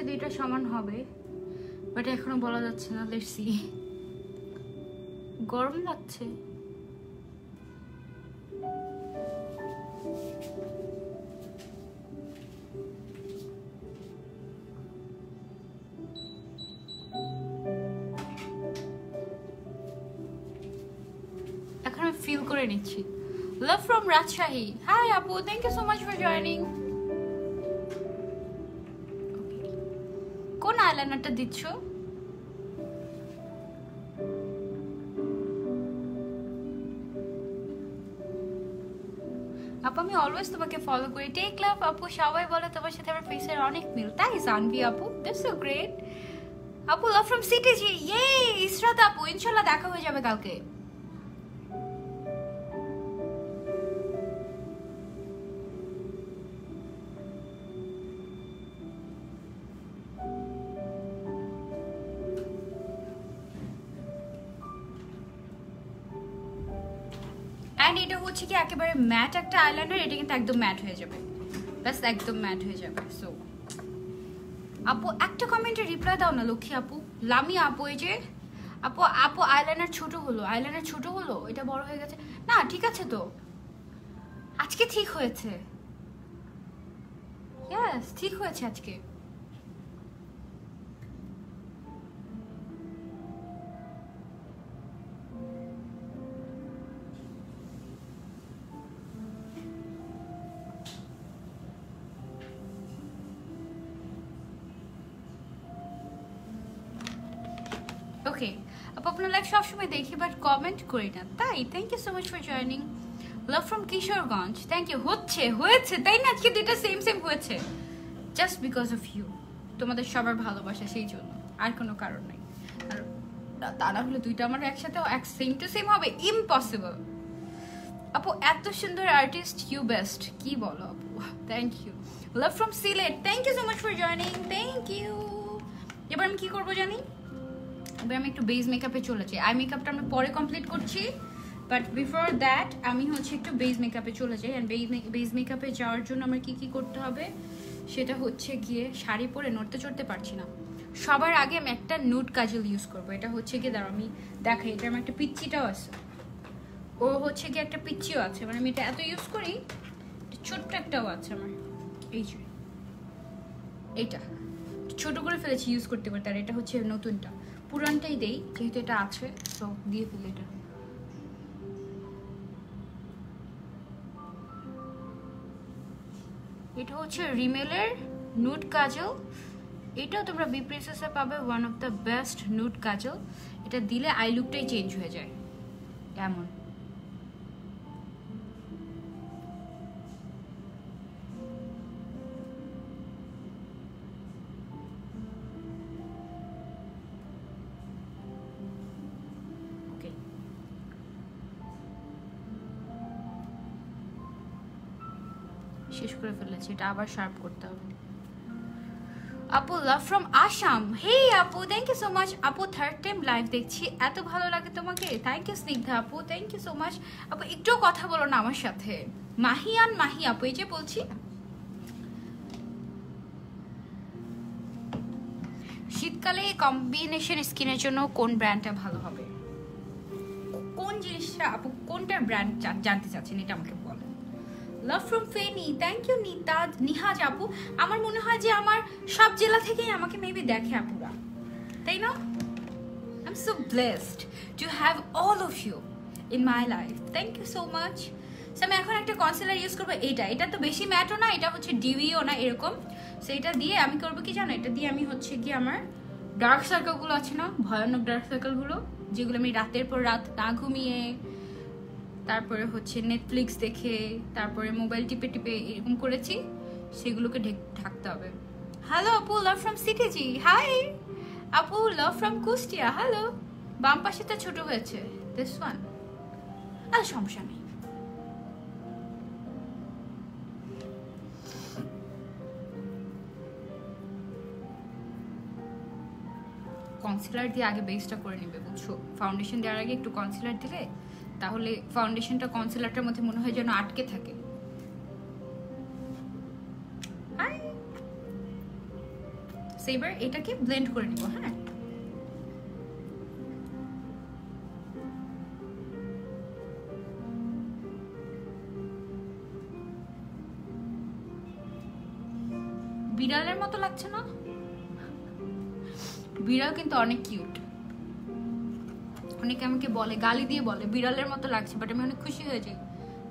A: দুইটা সমান হবে, বাট এখনো বলা যাচ্ছে না। Let's see. গরম লাগছে। এখন আমি ফিল করে নিচ্ছি। Love from Rajshahi. হাই আপু, thank you so much for joining. কোন আইলাইনারটা দিচ্ছ? আপু আমি অলওয়েজ তোমাকে ফলো করি। টেক লাভ আপু, সবাই বলে তোমার সাথে আমার ফেসের অনেক মিল। তাই জানবি আপু, দ্যাটস সো গ্রেট। আপু লাভ ফ্রম সিটিজি। ইয়ে ইসরাত আপু, ইনশাআল্লাহ দেখা হয়ে যাবে কালকে। এটা হচ্ছে কি একেবারে ম্যাট একটা আইলাইনার, এটা কিন্তু একদম ম্যাট হয়ে যাবে, ব্যাস একদম ম্যাট হয়ে যাবে। সো আপু একটা কমেন্টে রিপ্লাই দাও না লক্ষ্মী আপু। লামি আপু, এই যে আপু আপু আইলাইনার ছোট হলো, আইলাইনার ছোট হলো, এটা বড় হয়ে গেছে না? ঠিক আছে তো, আজকে ঠিক হয়েছে। ইয়েস, ঠিক হয়েছে আজকে। ওকে আপু, আপনার লাইভ সবসময় দেখি বাট কমেন্ট করি না, তাই thank you so much for joining. Love from Kishoreganj, thank you. হয়েছে তাই না? আজকে দুইটা সেম সেম হয়েছে, জাস্ট বিকজ অফ ইউ, তোমাদের সবার ভালোবাসা, সেই জন্য, আর কোনো কারণ নেই। আর তা না হলে দুইটা আমার একসাথে সেম টু সেম হবে, ইম্পসিবল। আপু এত সুন্দর আর্টিস্ট, ইউ বেস্ট। কি বলো আপু, thank you. Love from Sylhet, thank you so much for joining, thank you. এবার আমি কি করবো জানি, এবার আমি একটু বেস মেকআপে চলে যাই। আই মেকআপটা আমি পরে কমপ্লিট করছি, বাট বিফোর দ্যাট আমি হচ্ছে একটু বেস মেকআপে চলে যাই। অ্যান্ড বেস মেকআপে যাওয়ার জন্য আমার কি কি করতে হবে সেটা হচ্ছে গিয়ে, শাড়ি পরে নড়তে চড়তে পারছি না, সবার আগে আমি একটা নুড কাজল ইউজ করবো। এটা হচ্ছে গিয়ে, দাঁড়াও আমি দেখাই, এটা আমার একটা পিচ্চিটাও আছে, ও হচ্ছে গিয়ে একটা পিচ্চিও আছে, মানে আমি এটা এত ইউজ করি, ছোট্ট একটাও আছে আমার। এই যে এইটা ছোট করে ফেলেছি ইউজ করতে পারতে, আর এটা হচ্ছে নতুনটা, পুরানটাই দেই যেহেতু এটা আছে, তো দিয়ে ফেলি এটা। এটা হচ্ছে রিমেলের নুড কাজল। এটাও তোমরা বি প্রিন্সেসে পাবে, one of the best nude kajal. এটা দিলে আই লুকটাই চেঞ্জ হয়ে যায় এমন। শেষ করে ফেলেছি, এটা আবার শার্প করতে হবে। আপু লাভ ফ্রম আসাম। হে আপু, থ্যাংক ইউ সো মাচ আপু। থার্ড টাইম লাইভ দেখছি, এত ভালো লাগে তোমাকে। থ্যাংক ইউ স্নিগ্ধা আপু, থ্যাংক ইউ সো মাচ আপু। একটু কথা বলো না আমার সাথে। মাহিয়ান মাহি আপু, এই যে বলছি শীতকালে কম্বিনেশন স্কিনের জন্য কোন ব্র্যান্ডটা ভালো হবে, কোন জিনিসটা আপু, কোনটার ব্র্যান্ড জানতে চাচ্ছেন এটা আমাকে বলেন। Love from Feni, thank you Nita Nihaj আপু। আমার মনে হয় যে আমার সব জেলা থেকেই আমাকে মেবি দেখে আপুরা, তাই না? I am so blessed to have all of you in my life, thank you so much. আমি এখন একটা কনসিলার ইউজ করবো, এটা তো বেশি ম্যাটও না, এটা হচ্ছে ডিউইও না এরকম। সো এটা দিয়ে আমি করবো কি জানো, এটা দিয়ে আমি হচ্ছে কি আমার ডার্ক সার্কেলগুলো আছে না, ভয়ানক ডার্ক সার্কেলগুলো, যেগুলো আমি রাতের পর রাত না ঘুমিয়ে, তারপরে হচ্ছে নেটফ্লিক্স দেখে, তারপরে মোবাইল টিপে টিপে এরকম করেছি, সেগুলোকে ঢাকতে হবে। হ্যালো আপু, লাভ ফ্রম সিটিজি। হাই আপু, লাভ ফ্রম কুষ্টিয়া। হ্যালো। বাম পাশেটা ছোট হয়েছে, দিস ওয়ান। আর সমস্যা নেই। কনসিলার দিয়ে আগে বেসটা করে নেবে, বুঝছো? ফাউন্ডেশন দেওয়ার আগে একটু কনসিলার দিলে তাহলে ফাউন্ডেশনটা কনসিলারটার মধ্যে মনে হয় যেন আটকে থাকে। এবার এটাকে ব্লেন্ড করে নিব। হ্যাঁ, বিড়ালের মতো লাগছে না? বিড়াল কিন্তু অনেক কিউট। অনেকে আমাকে বলে, গালি দিয়ে বলে বিড়ালের মতো লাগছে, বাট আমি অনেক খুশি হয়ে যাই,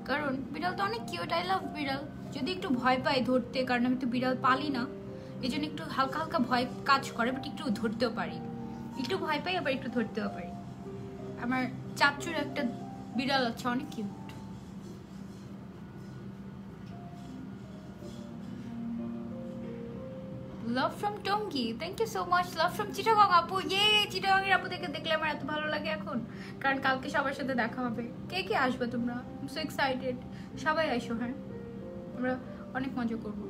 A: কারণ বিড়াল তো অনেক কিউট। আই লাভ বিড়াল। যদি একটু ভয় পাই ধরতে, কারণ আমি তো বিড়াল পালি না, এই জন্য একটু হালকা হালকা ভয় কাজ করে, বাট একটু ধরতেও পারি। একটু ভয় পাই আবার একটু ধরতেও পারি। আমার চাচুর একটা বিড়াল আছে, অনেক cute. Love from Tongi, thank you so much. Love from Chittagong আপু। চিটাগংয়ের আপু দেখলে আমার এত ভালো লাগে এখন, কারণ কালকে সবার সাথে দেখা হবে। কে কে আসবে তোমরা? So excited. সবাই আসো। হ্যাঁ, আমরা অনেক মজা করবো।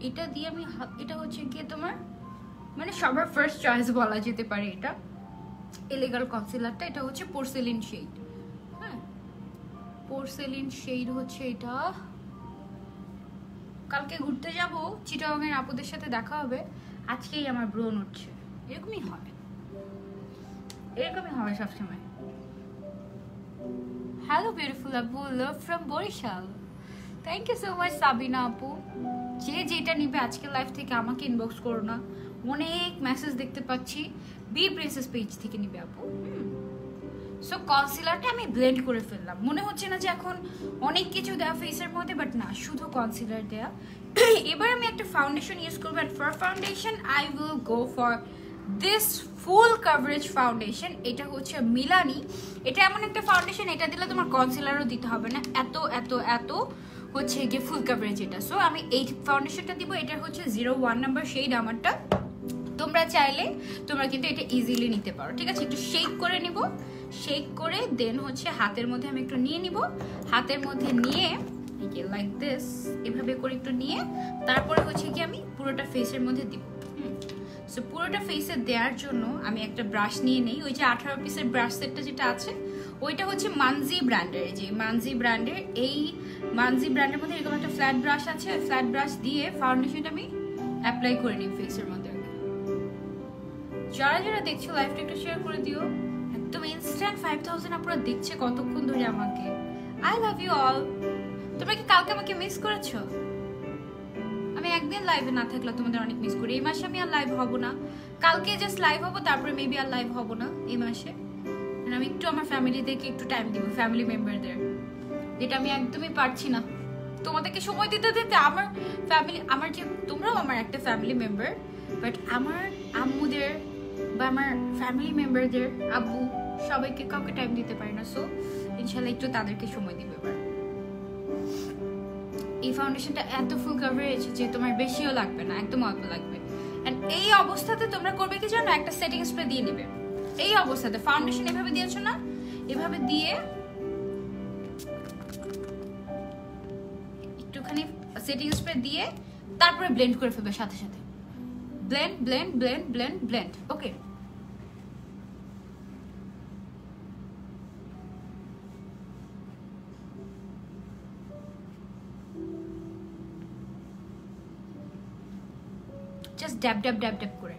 A: এটা দিয়ে আমি, এটা হচ্ছে গিয়ে তোমার মানে সবার ফার্স্ট চয়েস বলা যেতে পারে। এটা এলিগাল কনসিলারটা, এটা হচ্ছে পোর্সেলিন শেড। হ্যাঁ, পোর্সেলিন শেড হচ্ছে এটা। কালকে ঘুরতে যাব, চিটাগংয়ের আপুদের সাথে দেখা হবে। আজকেই আমার ব্রণ উঠছে, এরকমই হবে, এরকমই হবে সবসময়। হ্যালো বিউটিফুল আপু, love from Barishal. Thank you so much Sabina আপু। যে যেটা নিবে আজকের লাইফ থেকে আমাকে ইনবক্স করো না, অনেক মেসেজ দেখতে পাচ্ছি। বি প্রিন্সেস পেজ থেকে নিবে আপু। সো কনসিলারটা আমি ব্লেন্ড করে ফেললাম। মনে হচ্ছে না যে এখন অনেক কিছু দেওয়া ফেসের মধ্যে, বাট না, শুধু কনসিলার দেয়া। এবার আমি একটা ফাউন্ডেশন ইউজ করবো, and for foundation I will go for this full coverage foundation. এটা হচ্ছে মিলানি। এটা এমন একটা ফাউন্ডেশন, এটা দিলে তোমার কনসিলারও দিতে হবে না, এত এত এত হচ্ছে গিয়ে ফুল কাভারেজ এটা। সো আমি এই ফাউন্ডেশনটা দিব, এটা হচ্ছে 01 নাম্বার শেড আমারটা। তোমরা চাইলে তোমরা কিন্তু এটা ইজিলি নিতে পারো, ঠিক আছে? একটু শেক করে নিব, শেক করে দেন হচ্ছে হাতের মধ্যে আমি একটু নিয়ে নিব। হাতের মধ্যে নিয়ে লাইক দিস, এভাবে করে একটু নিয়ে তারপরে হচ্ছে কি আমি পুরোটা ফেসের মধ্যে দিব। সো পুরোটা ফেসে দেওয়ার জন্য আমি একটা ব্রাশ নিয়ে নেই। ওই যে 18 পিসের ব্রাশ সেটটা যেটা আছে, ওইটা হচ্ছে মানজি ব্র্যান্ডের। যে মানজি ব্র্যান্ডের, এই মানজি ব্র্যান্ডের মধ্যে এরকম একটা ফ্ল্যাট ব্রাশ আছে। ফ্ল্যাট ব্রাশ দিয়ে ফাউন্ডেশনটা আমি অ্যাপ্লাই করে নিই ফেসের মধ্যে। যারা যারা দেখছো লাইভটা একটু শেয়ার করে দিও, এত তুমি ইনস্ট্যান্ট 5000 আপনারা দেখছে কতক্ষণ ধরে আমাকে। I love you all. তোমরা কি কালকে আমাকে মিস করেছো? আমি একদিন লাইভে না থাকলে তোমাদের অনেক মিস করি। এই মাসে আমি আর লাইভ হব না, কালকে জাস্ট লাইভ হবো, তারপরে মেবি আর লাইভ হব না এই মাসে। আমি একটু আমার ফ্যামিলিদেরকে একটু টাইম দিব, ফ্যামিলি মেম্বারদের, যেটা আমি একদমই পারছি না তোমাদেরকে সময় দিতে দিতে। আমার ফ্যামিলি, আমার যে তোমরাও আমার একটা ফ্যামিলি মেম্বার, বাট আমার আম্মুদের বা আমার ফ্যামিলি মেম্বারদের আব্বু সবাইকে কাউকে টাইম দিতে পারি না। সো ইনশাল্লাহ একটু তাদেরকে সময় দিবে এবার। এই ফাউন্ডেশনটা এত ফুল কভারেজ যে তোমার বেশিও লাগবে না, একদম অল্প লাগবে। এন্ড এই অবস্থাতে তোমরা করবে কি জানো, একটা সেটিং স্প্রে দিয়ে নেবে। এই অবস্থাতে ফাউন্ডেশন এভাবে দিয়েছো না, এভাবে দিয়ে একটুখানি সেটিং স্প্রে দিয়ে তারপরে ব্লেন্ড করে ফেলবে সাথে সাথে। Blend blend blend blend blend. Okay, just dab dab dab dab করে।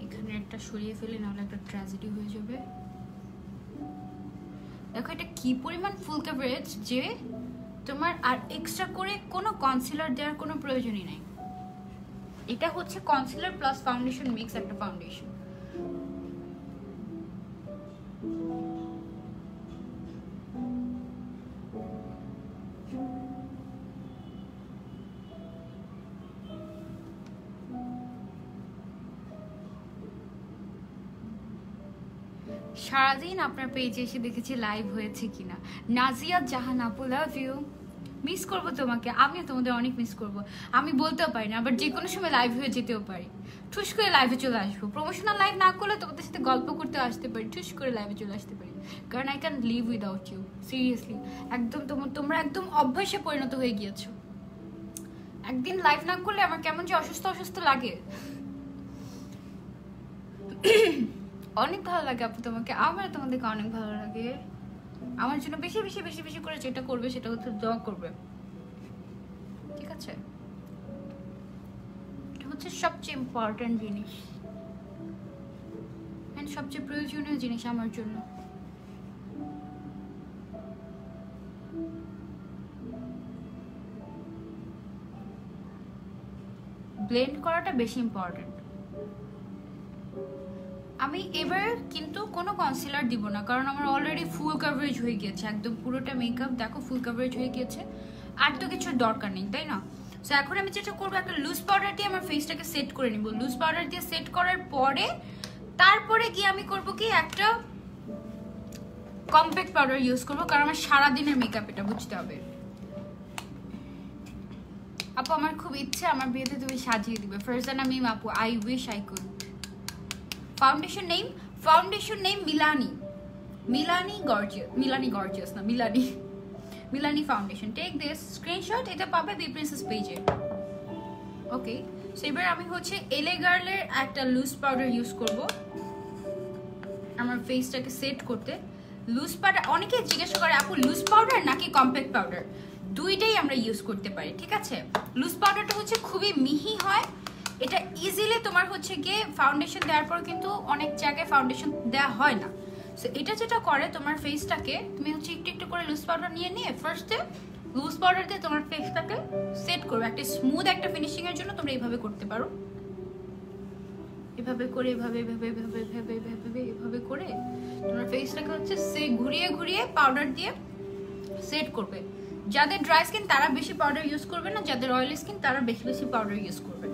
A: এখানে একটা সরিয়ে ফেলে, নাহলে একটা ট্র্যাজেডি হয়ে যাবে। দেখো এটা কি পরিমাণ ফুল কভারেজ যে তোমার আর এক্সট্রা করে কোনো কনসিলার দেওয়ার কোনো প্রয়োজনই নাই। এটা হচ্ছে কনসিলার প্লাস ফাউন্ডেশন মিক্স একটা ফাউন্ডেশন। সারাদিন আপনার পেজে এসে দেখেছি লাইভ হয়েছে কিনা। নাজিয়া জাহান আপু, লাভ ইউ। মিস করবো তোমাকে, আমিও তোমাদের অনেক মিস করবো। আমি বলতেও পারি না, আবার যে কোনো সময় লাইভ হয়ে যেতেও পারি। ঠুস করে লাইভে চলে আসবো, প্রমোশনাল লাইভ না করলে তোমাদের সাথে গল্প করতে আসতে পারি, ঠুস করে লাইভে চলে আসতে পারি। কারণ I can live without you, seriously. একদম তোমরা একদম অভ্যাসে পরিণত হয়ে গিয়েছো। একদিন লাইভ না করলে আমার কেমন যে অসুস্থ অসুস্থ লাগে। অনেক ভালো লাগে আপু তোমাকে, আমার তোমাদেরকে অনেক ভালো লাগে। আমার জন্য বেশি বেশি বেশি বেশি করে যেটা করবে সেটা হচ্ছে দোয়া করবে, ঠিক আছে? এটা হচ্ছে সবচেয়ে ইম্পর্টেন্ট জিনিস এন্ড সবচেয়ে প্রয়োজনীয় জিনিস আমার জন্য। ব্লেন্ড করাটা বেশি ইম্পর্টেন্ট। আমি এবার কিন্তু কোনো কনসিলার দিব না, কারণ আমার অলরেডি ফুল কভারেজ হয়ে গিয়েছে, একদম পুরোটা মেকআপ দেখো ফুল কভারেজ হয়ে গিয়েছে। আর তো কিছু দরকার নেই, তাই না? সো এখন আমি যেটা করবো, একটা লুজ পাউডার দিয়ে আমার ফেসটাকে সেট করে নিব। লুজ পাউডার দিয়ে সেট করার পরে তারপরে গিয়ে আমি করবো কি, একটা কম্প্যাক্ট পাউডার ইউজ করবো, কারণ আমার সারাদিনের মেকআপ এটা বুঝতে হবে। আপু আমার খুব ইচ্ছে আমার বিয়েতে তুমি সাজিয়ে দিবে। ফারজানা মিম আপু, I wish I could. Foundation name Milani gorgeous না, Milani foundation. Take this screenshot, এটা পাবে বি প্রিন্সেস পেজে। ওকে, সো এবার আমি হচ্ছে এলে গার্লের একটা লুজ পাউডার ইউজ করব আমার ফেসটাকে সেট করতে। লুজ পাউডার অনেকে জিজ্ঞাসা করে আপু লুজ পাউডার নাকি কম্প্যাক্ট পাউডার, দুইটাই আমরা ইউজ করতে পারি, ঠিক আছে? লুজ পাউডারটা হচ্ছে খুবই মিহি হয়, এটা ইজিলি তোমার হচ্ছে গিয়ে ফাউন্ডেশন দেওয়ার পর কিন্তু অনেক জায়গায় ফাউন্ডেশন দেওয়া হয় না। সো এটা যেটা করে তোমার ফেসটাকে তুমি হচ্ছে একটু একটু করে লুজ পাউডার নিয়ে ফার্স্টে লুজ পাউডার দিয়ে তোমার ফেসটাকে সেট করবে। একটা স্মুথ একটা ফিনিশিং এর জন্য তোমরা এইভাবে করতে পারো, এভাবে করে এভাবে করে তোমার ফেসটাকে হচ্ছে ঘুরিয়ে ঘুরিয়ে পাউডার দিয়ে সেট করবে। যাদের ড্রাই স্কিন তারা বেশি পাউডার ইউজ করবে না, যাদের অয়েলি স্কিন তারা বেশি বেশি পাউডার ইউজ করবে।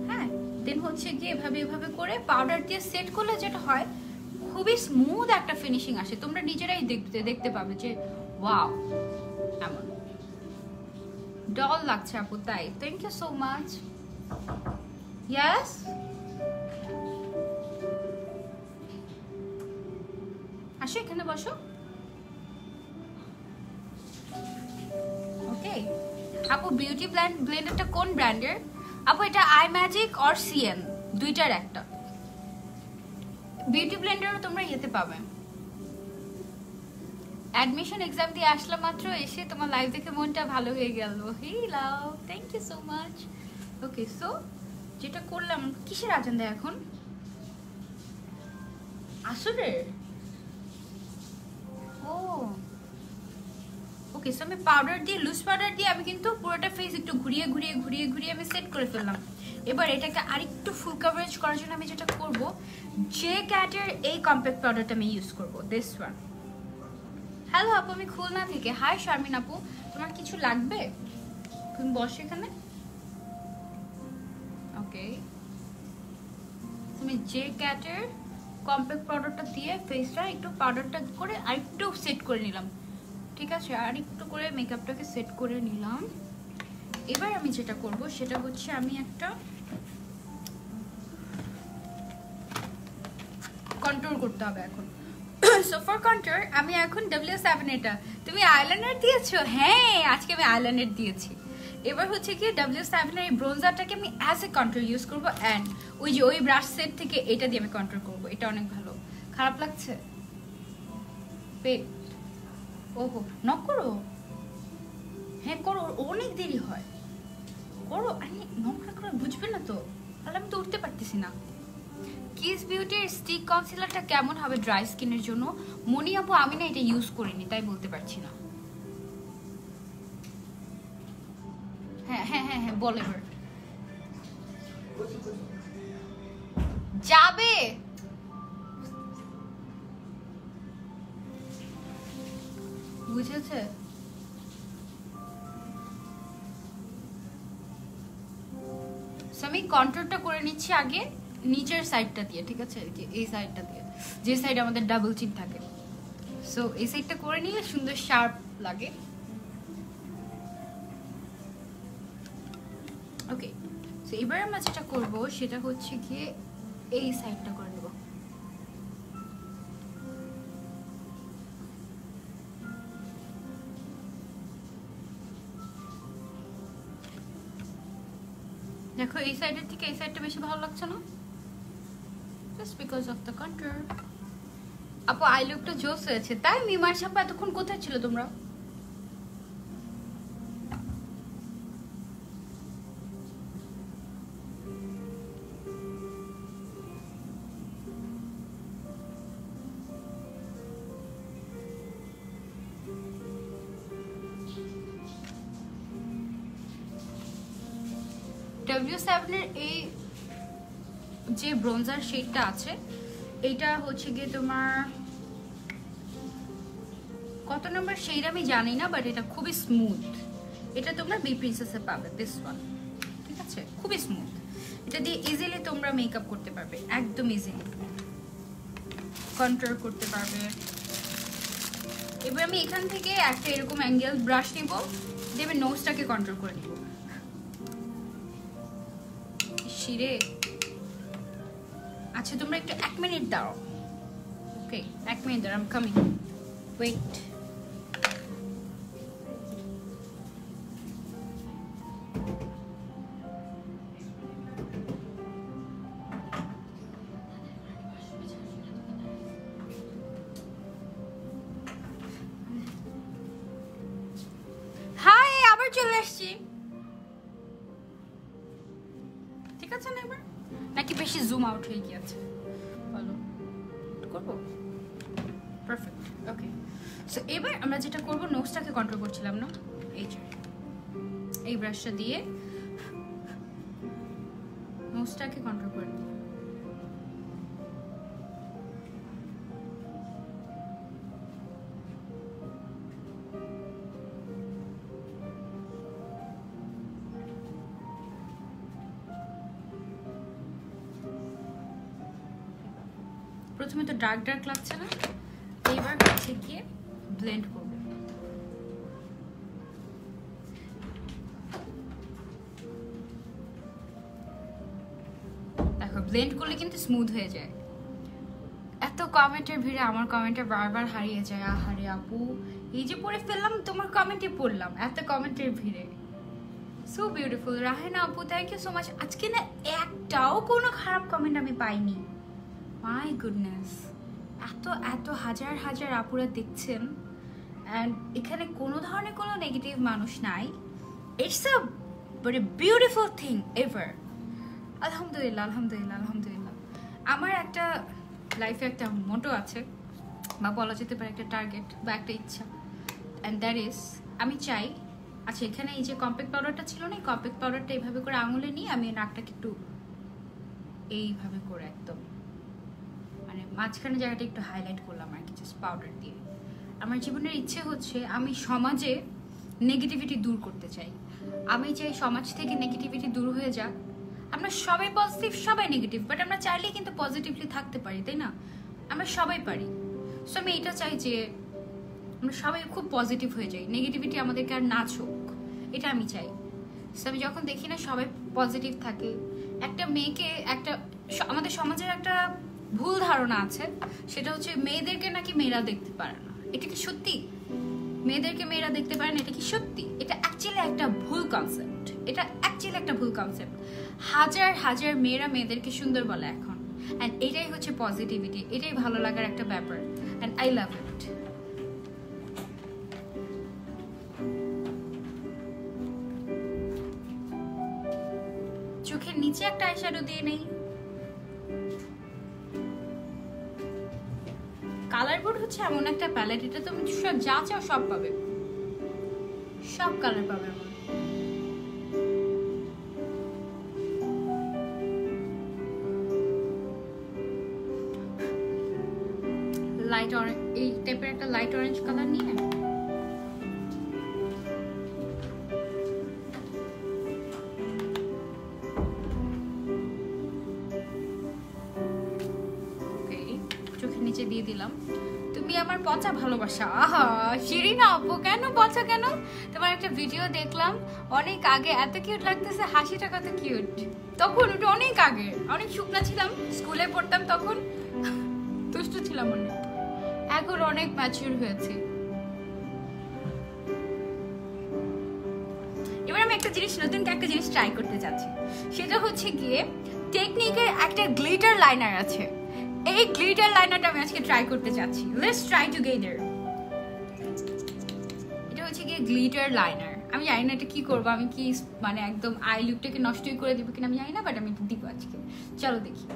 A: হ্যাঁ, দেন হচ্ছে গিয়ে এভাবে করে পাউডার দিয়ে সেট করলে যেটা হয় খুবই স্মুথ একটা ফিনিশিং আসে। তোমরা নিজেরাই দেখতে পাবে যে ওয়াও, এমন ডল লাগছে আপু। তাই thank you so much. Yes, আসো এখানে বসো। ওকে আপু, বিউটি ব্লেন্ডারটা কোন ব্র্যান্ডের? আপু এটা আই ম্যাজিক অর সিএন, দুইটার একটা। বিউটি ব্লেন্ডারও তোমরা ইয়েতে পাবে। অ্যাডমিশন এক্সাম দিয়ে আসলাম মাত্র, এসে তোমার লাইভ দেখে মনটা ভালো হয়ে গেল। Hey love, thank you so much. Okay, so যেটা করলাম, কিসের আজান দেয় এখন? আসরের? ও ওকে, সো আমি পাউডার দিয়ে, লুজ পাউডার দিয়ে আমি কিন্তু পুরোটা ফেস একটু ঘুরিয়ে ঘুরিয়ে ঘুরিয়ে ঘুরিয়ে আমি সেট করে ফেললাম। এবার এটাকে আরেকটু ফুল কভারেজ করার জন্য আমি যেটা করব, জে ক্যাটের এই কম্প্যাক্ট পাউডারটা আমি ইউজ করব, দিস ওয়ান। হ্যালো আপু, আমি খুলনা থেকে। হাই শারমিন আপু, তোমার কিছু লাগবে? তুমি বসো এখানে। ওকে, তুমি জে ক্যাটের কম্প্যাক্ট পাউডারটা দিয়ে ফেসটা একটু পাউডারটা করে আরেকটু সেট করে নিলাম, ঠিক আছে? আর একটু করে মেকআপটাকে সেট করে নিলাম। এবার আমি যেটা করব সেটা হচ্ছে, আমি একটা কন্ট্রোল করতে হবে এখন। সো ফর কন্ট্রোল আমি এখন W7 এটা। তুমি আইলাইনার দিয়েছো? হ্যাঁ, আজকে আমি আইলাইনার দিয়েছি। এবার হচ্ছে কি W7 এর এই ব্রোঞ্জারটাকে আমি অ্যাজ এ কন্ট্রোল ইউজ করব, অ্যান্ড ওই যে ওই ব্রাশ সেট থেকে এটা দিয়ে আমি কন্ট্রোল করব। এটা অনেক ভালো। খারাপ লাগছে? পেট? ওহো, নক করো। হ্যাঁ করো, অনেক দেরি হয়, করো। আমি নক না করে বুঝবে না তো, তাহলে আমি তো উঠতে পারতেছি না। কিস বিউটির স্টিক কনসিলারটা কেমন হবে ড্রাই স্কিনের জন্য? মনি আপু, আমি না এটা ইউজ করিনি, তাই বলতে পারছি না। হ্যাঁ হ্যাঁ হ্যাঁ হ্যাঁ, বল এবার। যাবে বুঝেছে? আমি কন্ট্রোলটা করে নিচ্ছি আগে নিচের সাইডটা দিয়ে, ঠিক আছে? এই সাইডটা দিয়ে, যে সাইড আমাদের ডাবল চিন থাকে। সো এই সাইডটা করে নিলে সুন্দর শার্প লাগে। ওকে, সো এবার আমরা যেটা করবো সেটা হচ্ছে গিয়ে এই সাইডটা করে নেব। দেখো, এই সাইডের থেকে এই সাইডটা বেশি ভালো লাগছে না? Just because of the control. আপু আই লুকটা জোস হয়েছে, তাই? মিমার সাপা এতক্ষণ কোথায় ছিল তোমরা? W7 এর এই যে ব্রোঞ্জার শেডটা আছে, এইটা হচ্ছে গিয়ে তোমার কত নাম্বার শেড আমি জানি না, বাট এটা খুবই স্মুথ। এটা তোমরা বি প্রিন্সেসে পাবে, দিস ওয়ান, ঠিক আছে? খুবই স্মুথ। এটা দিয়ে ইজিলি তোমরা মেকআপ করতে পারবে, একদম ইজিলি কন্ট্রোল করতে পারবে। এবার আমি এখান থেকে একটা এরকম অ্যাঙ্গেল ব্রাশ নিব, দেবে নোজটাকে কন্ট্রোল করে নিব। শিরে, আচ্ছা তোমরা একটু 1 মিনিট দাও। ওকে, 1 মিনিট দাও, I am coming, wait. Hi, আবার চলে আসছি, ঠিক আছে না? এবার নাকি বেশি জুম আউট হয়ে গিয়েছে? বলো, করবো? পারফেক্ট। ওকে, সো এবার আমরা যেটা করবো, নোজটাকে কন্ট্রোল করছিলাম না, এই যে এই ব্রাশটা দিয়ে নোজটাকে কন্ট্রোল করে নিই। প্রথমে তো ডার্ক ডার্ক লাগছে না, এবার হচ্ছে গিয়ে ব্লেন্ড করব। দেখো, ব্লেন্ড করলে কিন্তু স্মুথ হয়ে যায়। এত কমেন্টের ভিড়ে আমার কমেন্টে বারবার হারিয়ে যায়। আহারে আপু, এই যে পড়ে ফেললাম, তোমার কমেন্টে পড়লাম, এত কমেন্টের ভিড়ে। সো বিউটিফুল রাহেনা আপু, থ্যাংক ইউ সো মাচ। আজকে না একটাও কোনো খারাপ কমেন্ট আমি পাইনি। মাই গুডনেস, এত এত হাজার হাজার আপুরা দেখছেন, অ্যান্ড এখানে কোনো ধরনের কোনো নেগেটিভ মানুষ নাই। It's a very beautiful thing ever. আলহামদুলিল্লাহ আলহামদুলিল্লাহ আলহামদুলিল্লাহ। আমার একটা লাইফে একটা মোটো আছে, বা বলা যেতে পারে একটা টার্গেট বা একটা ইচ্ছা, অ্যান্ড দ্যাট ইজ আমি চাই, আচ্ছা এখানে এই যে কম্প্যাক্ট পাউডারটা ছিল না, এই কম্প্যাক্ট পাউডারটা এইভাবে করে আঙুলে নিয়ে আমি নাকটাকে একটু এইভাবে করে একদম মানে মাঝখানে জায়গাটা একটু হাইলাইট করলাম আর কি, জাস্ট পাউডার দিয়ে। আমার জীবনের ইচ্ছে হচ্ছে আমি সমাজে নেগেটিভিটি দূর করতে চাই। আমি চাই সমাজ থেকে নেগেটিভিটি দূর হয়ে যাক। আমরা সবাই পজিটিভ, সবাই নেগেটিভ, বাট আমরা চাইলেই কিন্তু পজিটিভলি থাকতে পারি, তাই না? আমরা সবাই পারি। সো আমি এটা চাই যে আমরা সবাই খুব পজিটিভ হয়ে যাই, নেগেটিভিটি আমাদেরকে আর না ছোক, এটা আমি চাই। সো আমি যখন দেখি না সবাই পজিটিভ থাকে, একটা মেয়েকে একটা আমাদের সমাজের একটা ভুল ধারণা আছে, সেটা হচ্ছে মেয়েদেরকে নাকি মেয়েরা দেখতে পারে না। এটা কি সত্যি? মেয়েদেরকে মেয়েরা দেখতে পারে না, এটা কি সত্যি? এটা অ্যাকচুয়ালি একটা ভুল কনসেপ্ট। এটা অ্যাকচুয়ালি একটা ভুল কনসেপ্ট। হাজার হাজার মেয়েরা মেয়েদেরকে সুন্দর বলে এখন, অ্যান্ড এটাই হচ্ছে পজিটিভিটি, এটাই ভালো লাগার একটা ব্যাপার, অ্যান্ড আই লাভ ইট। চোখের নিচে একটা আইশ্যাডো দিয়ে নেই। কালার বোর্ড হচ্ছে এমন একটা প্যালেট, এটা তুমি সব যা চাও সব পাবে, সব কালার পাবে। লাইট অরেঞ্জ, এই টাইপের একটা লাইট অরেঞ্জ কালার নিয়ে চোখের নিচে দিয়ে দিলাম। তুমি আমার পচা ভালোবাসা। আহা শিরিনা আপু, কেন পচা কেন? তোমার একটা ভিডিও দেখলাম অনেক আগে, এত কিউট লাগতেছে, হাসিটা কত কিউট। তখন ওটা অনেক আগে, অনেক শুকনা ছিলাম, স্কুলে পড়তাম তখন, দুষ্টু ছিলাম অনেক। এখন অনেক ম্যাচিউর হয়েছে। এবার আমি একটা জিনিস, নতুন একটা জিনিস ট্রাই করতে চাচ্ছি, সেটা হচ্ছে গিয়ে টেকনিকের একটা গ্লিটার লাইনার আছে। এই গ্লিটার লাইনারটা আমি আজকে ট্রাই করতে চাচ্ছি। Let's try together. এটা হচ্ছে গিয়ে গ্লিটার লাইনার। আমি জানি না এটা কি করবো, আমি কি মানে একদম আই লুকটাকে নষ্টই করে দিব কিনা আমি জানি না, বাট আমি দিব আজকে। চলো দেখি।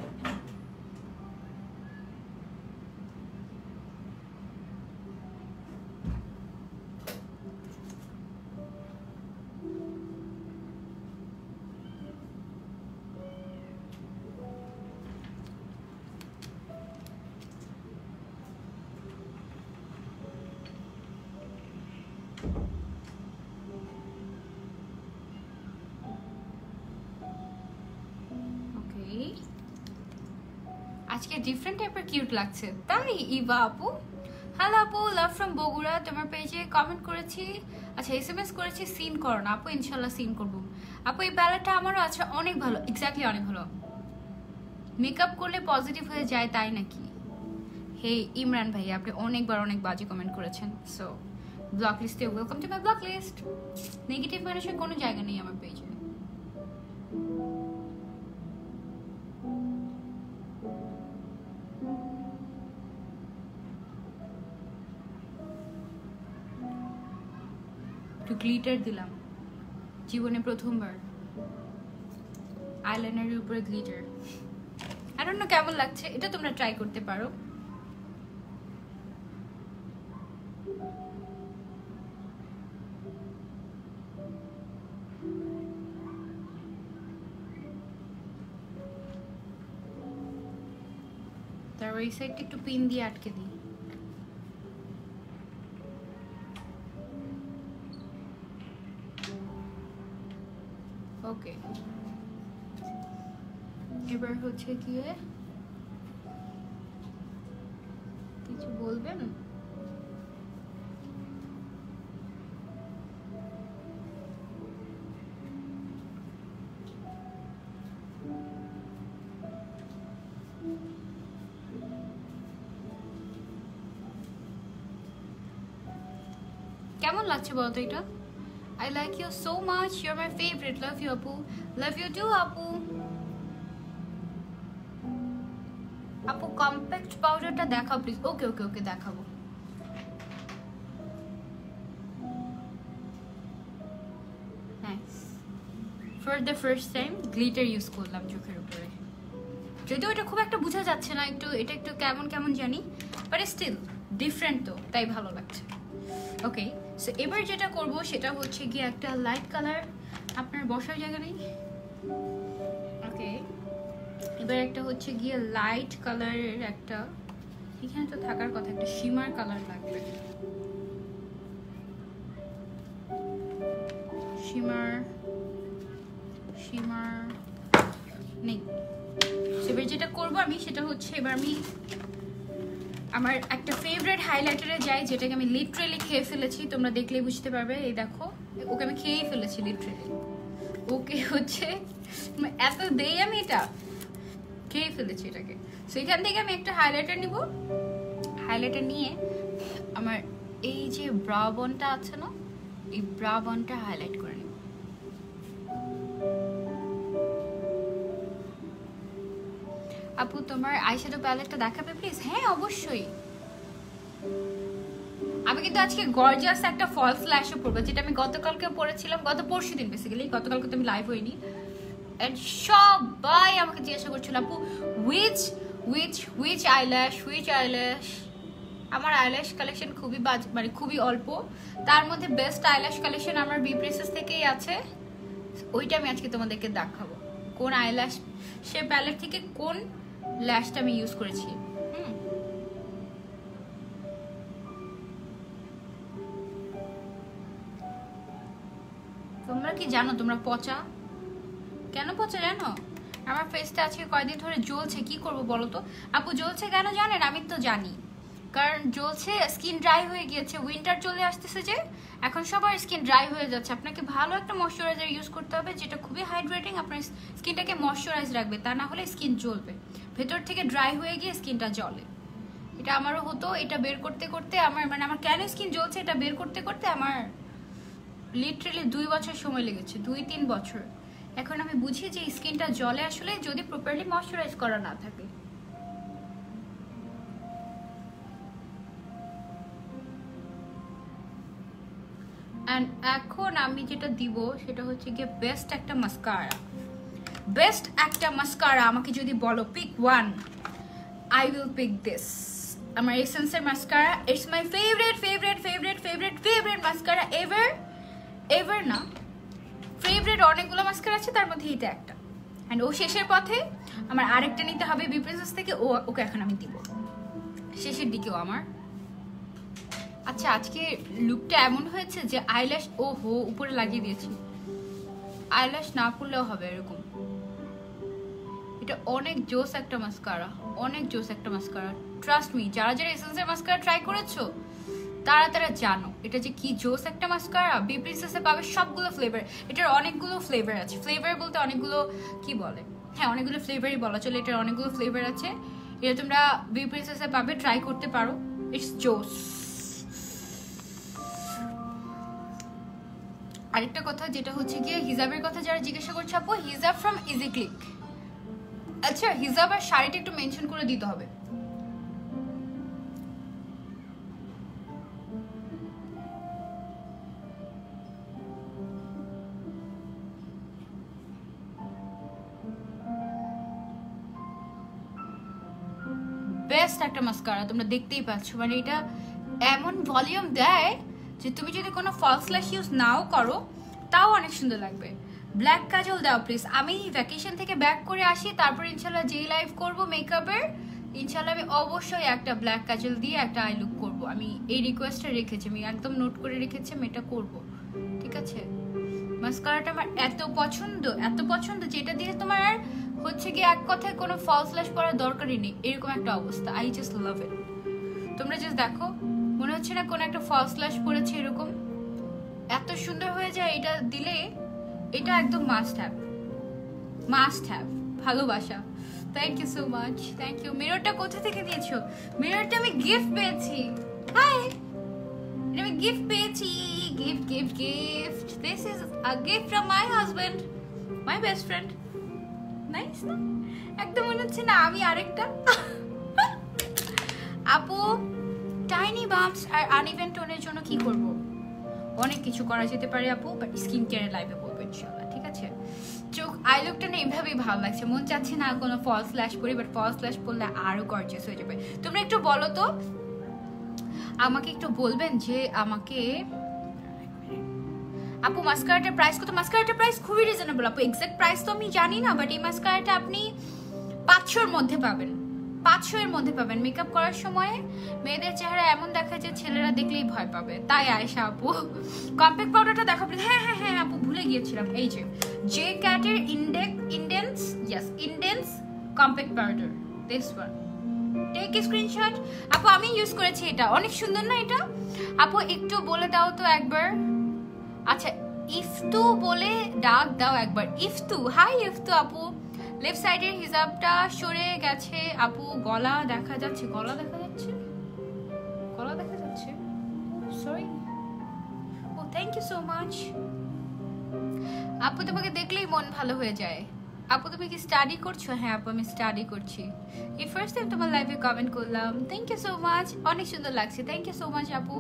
A: আজকে ডিফারেন্ট টাইপের কিউট লাগছে, তাই? ইভা আপু, হ্যালো আপু, লাভ ফ্রম বগুড়া। তোমার পেজে কমেন্ট করেছি, আচ্ছা এসএমএস করেছি, সিন করো না আপু? ইনশাল্লাহ সিন করবো আপু। এই প্যালেটটা আমারও আছে, অনেক ভালো, এক্স্যাক্টলি অনেক ভালো। মেকআপ করলে পজিটিভ হয়ে যায় তাই নাকি? হে ইমরান ভাই, আপনি অনেকবার অনেক বাজে কমেন্ট করেছেন। সো ব্লক লিস্টে welcome to my block list. Negative মানুষের কোনো জায়গা নেই আমার পেজে। একটু গ্লিটার দিলাম, জীবনে প্রথমবার আইলাইনারের উপরে গ্লিটার। আই ডোন্ট নো কেমন লাগছে, এটা তোমরা ট্রাই করতে পারো। তারপর এই সাইডটা একটু পিন দিয়ে আটকে দিই। ওকে, এবার হচ্ছে গিয়ে কিছু বলবেন? কেমন লাগছে বলতো এটা? I like you so much. You're my favorite. Love you, Apu. Love you too, Apu. Apu, compact powder ta dekhao please. Okay, okay, okay, dekhabo. Nice. For the first time, glitter use korlam chokher upore. যদিও এটা খুব একটা বোঝা যাচ্ছে না, একটু এটা একটু কেমন কেমন জানি, বাট স্টিল ডিফারেন্ট, তো তাই ভালো লাগছে। ওকে, সো এবার যেটা করব সেটা হচ্ছে গিয়ে একটা লাইট কালার। আপনার বসার জায়গা নেই? ওকে, এবার একটা হচ্ছে গিয়ে লাইট কালারের একটা, এখানে তো থাকার কথা একটা শিমার কালার লাগবে। শিমার শিমার নেই। এবার যেটা করবো আমি সেটা হচ্ছে, এবার আমি আমার একটা ফেভারিট হাইলাইটারে যাই, যেটাকে আমি লিটারেলি খেয়ে ফেলেছি, তোমরা দেখলেই বুঝতে পারবে। এই দেখো, ওকে আমি খেয়েই ফেলেছি লিটারেলি। ওকে হচ্ছে এত দেই আমি, এটা খেয়ে ফেলেছি এটাকে। সো এখান থেকে আমি একটা হাইলাইটার নিব। হাইলাইটার নিয়ে আমার এই যে ব্রা বনটা আছে না, এই ব্রা বনটা হাইলাইট করে নিব। আপু তোমার আইশ্যাডো প্যালেটটা দেখাবে প্লিজ? হ্যাঁ অবশ্যই। আমি কিন্তু আজকে গর্জিয়াস একটা ফলস ল্যাশও পরবো, যেটা আমি গতকালকে পরেছিলাম, গত পরশুদিন বেসিক্যালি। গতকালকে তো আমি লাইভ হইনি, এন্ড সবাই আমাকে জিজ্ঞাসা করছিল আপু হুইচ আইল্যাশ। আমার আইল্যাশ কালেকশন খুবই মানে খুবই অল্প, তার মধ্যে বেস্ট আইল্যাশ কালেকশন আমার বি প্রিন্সেস থেকেই আছে। ওইটা আমি আজকে তোমাদেরকে দেখাবো, কোন আইল্যাশ সে প্যালেট থেকে কোন ল্যাশটা আমি ইউজ করেছি। তোমরা কি জানো, তোমরা পচা কেন পচা জানো? আমার ফেসটা আজকে কয়দিন ধরে জ্বলছে, কি করব বলো তো? আপু জ্বলছে কেন জানেন? আমি তো জানি, কারণ জ্বলছে, স্কিন ড্রাই হয়ে গিয়েছে। উইন্টার চলে আসতেছে যে, এখন সবার স্কিন ড্রাই হয়ে যাচ্ছে। আপনাকে ভালো একটা ময়শ্চারাইজার ইউজ করতে হবে, যেটা খুবই হাইড্রেটিং, আপনার স্কিনটাকে ময়শ্চারাইজ রাখবে, তা না হলে স্কিন জ্বলবে, ভেতর থেকে ড্রাই হয়ে গিয়ে স্কিনটা জ্বলে। এটা আমারও হতো, এটা বের করতে করতে আমার আমার কেন স্কিন জ্বলছে এটা বের করতে করতে আমার লিটারালি 2 বছর সময় লেগেছে, 2-3 বছর। এখন আমি বুঝি যে স্কিনটা জ্বলে আসলে যদি প্রপারলি ময়শ্চারাইজ করা না থাকে। এন্ড এখন আমি যেটা দিব সেটা হচ্ছে গিয়ে বেস্ট একটা মাস্কারা। আমাকে যদি বলো pick one, I will pick this. আমার এসেন্সের mascara, it's my favourite mascara ever না, ফেভারিট অনেকগুলো মাস্কারা আছে, তার মধ্যে এটা একটা। এন্ড ও শেষের পথে, আমার আরেকটা নিতে হবে বি প্রিন্সেস থেকে, ওকে এখন আমি দিব শেষের দিকেও আমার। আচ্ছা, আজকে লুকটা এমন হয়েছে যে আইল্যাশ উপরে লাগিয়ে দিয়েছি, আইল্যাশ না পড়লেও হবে এরকম। এটা অনেক জোস একটা মাস্কারা, ট্রাস্ট মি। যারা এসেন্সের মাস্কারা ট্রাই করেছো তারা জানো এটা যে কি জোস একটা মাস্কারা। বি প্রিন্সেসে পাবে সবগুলো ফ্লেভার, এটার অনেকগুলো ফ্লেভার আছে। ফ্লেভার বলতে অনেকগুলো কি বলে, হ্যাঁ অনেকগুলো ফ্লেভারই বলা চলে, এটার অনেকগুলো ফ্লেভার আছে। এটা তোমরা বি প্রিন্সেসে পাবে, ট্রাই করতে পারো, ইটস জোস। আরেকটা কথা যেটা হচ্ছে গিয়ে হিজাবের কথা যারা জিজ্ঞাসা করছে, আপু হিজাব ফ্রম ইজি ক্লিক। আচ্ছা, হিজাব আর শাড়িটা একটু মেনশন করে দিতে হবে। বেস্ট একটা মাস্কারা, তোমরা দেখতেই পাচ্ছ, মানে এটা এমন ভলিউম দেয় যে তুমি যদি কোনো ফলস ল্যাশ ইউজ নাও করো তাও অনেক সুন্দর লাগবে। ব্ল্যাক কাজল দাও প্লিজ। আমি ভ্যাকেশন থেকে ব্যাক করে আসি, তারপর ইনশাল্লাহ যেই লাইভ করবো মেকআপের, ইনশাল্লাহ আমি অবশ্যই একটা ব্ল্যাক কাজল দিয়ে একটা আই লুক করবো। আমি এই রিকোয়েস্টটা রেখেছি, আমি একদম নোট করে রেখেছি, আমি এটা করবো, ঠিক আছে? মাস্কারাটা আমার এত পছন্দ যে এটা দিয়ে তোমার আর হচ্ছে কি এক কথায় কোনো ফলস ল্যাশ করার দরকারই নেই, এরকম একটা অবস্থা। আই জাস্ট লাভ ইট। তোমরা জাস্ট দেখো, মনে হচ্ছে না কোনো একটা ফলস ল্যাশ পড়েছে, এরকম এত সুন্দর হয়ে যায় এটা দিলে। এটা একদম মাস্ট হ্যাভ। ভালোবাসা। Thank you so much, thank you. মিররটা কোথা থেকে দিয়েছো? মিররটা আমি গিফট পেয়েছি। হাই, এটা আমি গিফট পেয়েছি, gift. This is a gift from my husband, my best friend. Nice না? একদম মনে হচ্ছে না আমি আরেকটা। আপু টাইনি বাম্পস আর আনইভেন টোনের জন্য কি করব? অনেক কিছু করা যেতে পারে আপু, বাট স্কিন কেয়ার লাইভে বলবো ইনশাআল্লাহ, ঠিক আছে? চোখ আই লুকটা না এইভাবেই ভালো লাগছে, মন চাচ্ছে না কোনো ফলস ল্যাশ করি, বাট ফলস ল্যাশ করলে আরো গর্জিয়াস হয়ে যাবে। তোমরা একটু বলো তো, আমাকে একটু বলবেন যে আমাকে আপু মাস্কারাটার প্রাইস কত? মাস্কারাটার প্রাইস খুবই রিজনেবল আপু, এক্সাক্ট প্রাইস তো আমি জানি না, বাট এই মাস্কারাটা আপনি 500-এর মধ্যে পাবেন, 500-এর মধ্যে পাবেন। মেকআপ করার সময় মেয়েদের চেহারা এমন দেখা যায় ছেলেরা দেখলেই ভয় পাবে, তাই আয়েশা আপু কম্প্যাক্ট পাউডারটা দেখাবো। হ্যাঁ হ্যাঁ হ্যাঁ আপু ভুলে গিয়েছিলাম, এই যে জে ক্যাটের ইন্ডেন্স compact powder, this one, take screenshot. আপু আমি ইউজ করেছি, এটা অনেক সুন্দর না এটা? আপু একটু বলে দাও তো একবার। আচ্ছা ইফতু বলে ডাক দাও একবার, ইফতু। হাই ইফতু আপু, লেফট সাইডের হিজাবটা সরে গেছে আপু, গলা দেখা যাচ্ছে, গলা দেখা যাচ্ছে, সরি। ও থ্যাংক ইউ সো মাচ আপু, তোমাকে দেখলেই মন ভালো হয়ে যায়। আপু তুমি কি স্টাডি করছো? হ্যাঁ আপু আমি স্টাডি করছি, এই ফার্স্ট টাইম তোমার লাইভে কমেন্ট করলাম, থ্যাংক ইউ সো মাচ, অনেক সুন্দর লাগছে, থ্যাংক ইউ সো মাচ আপু।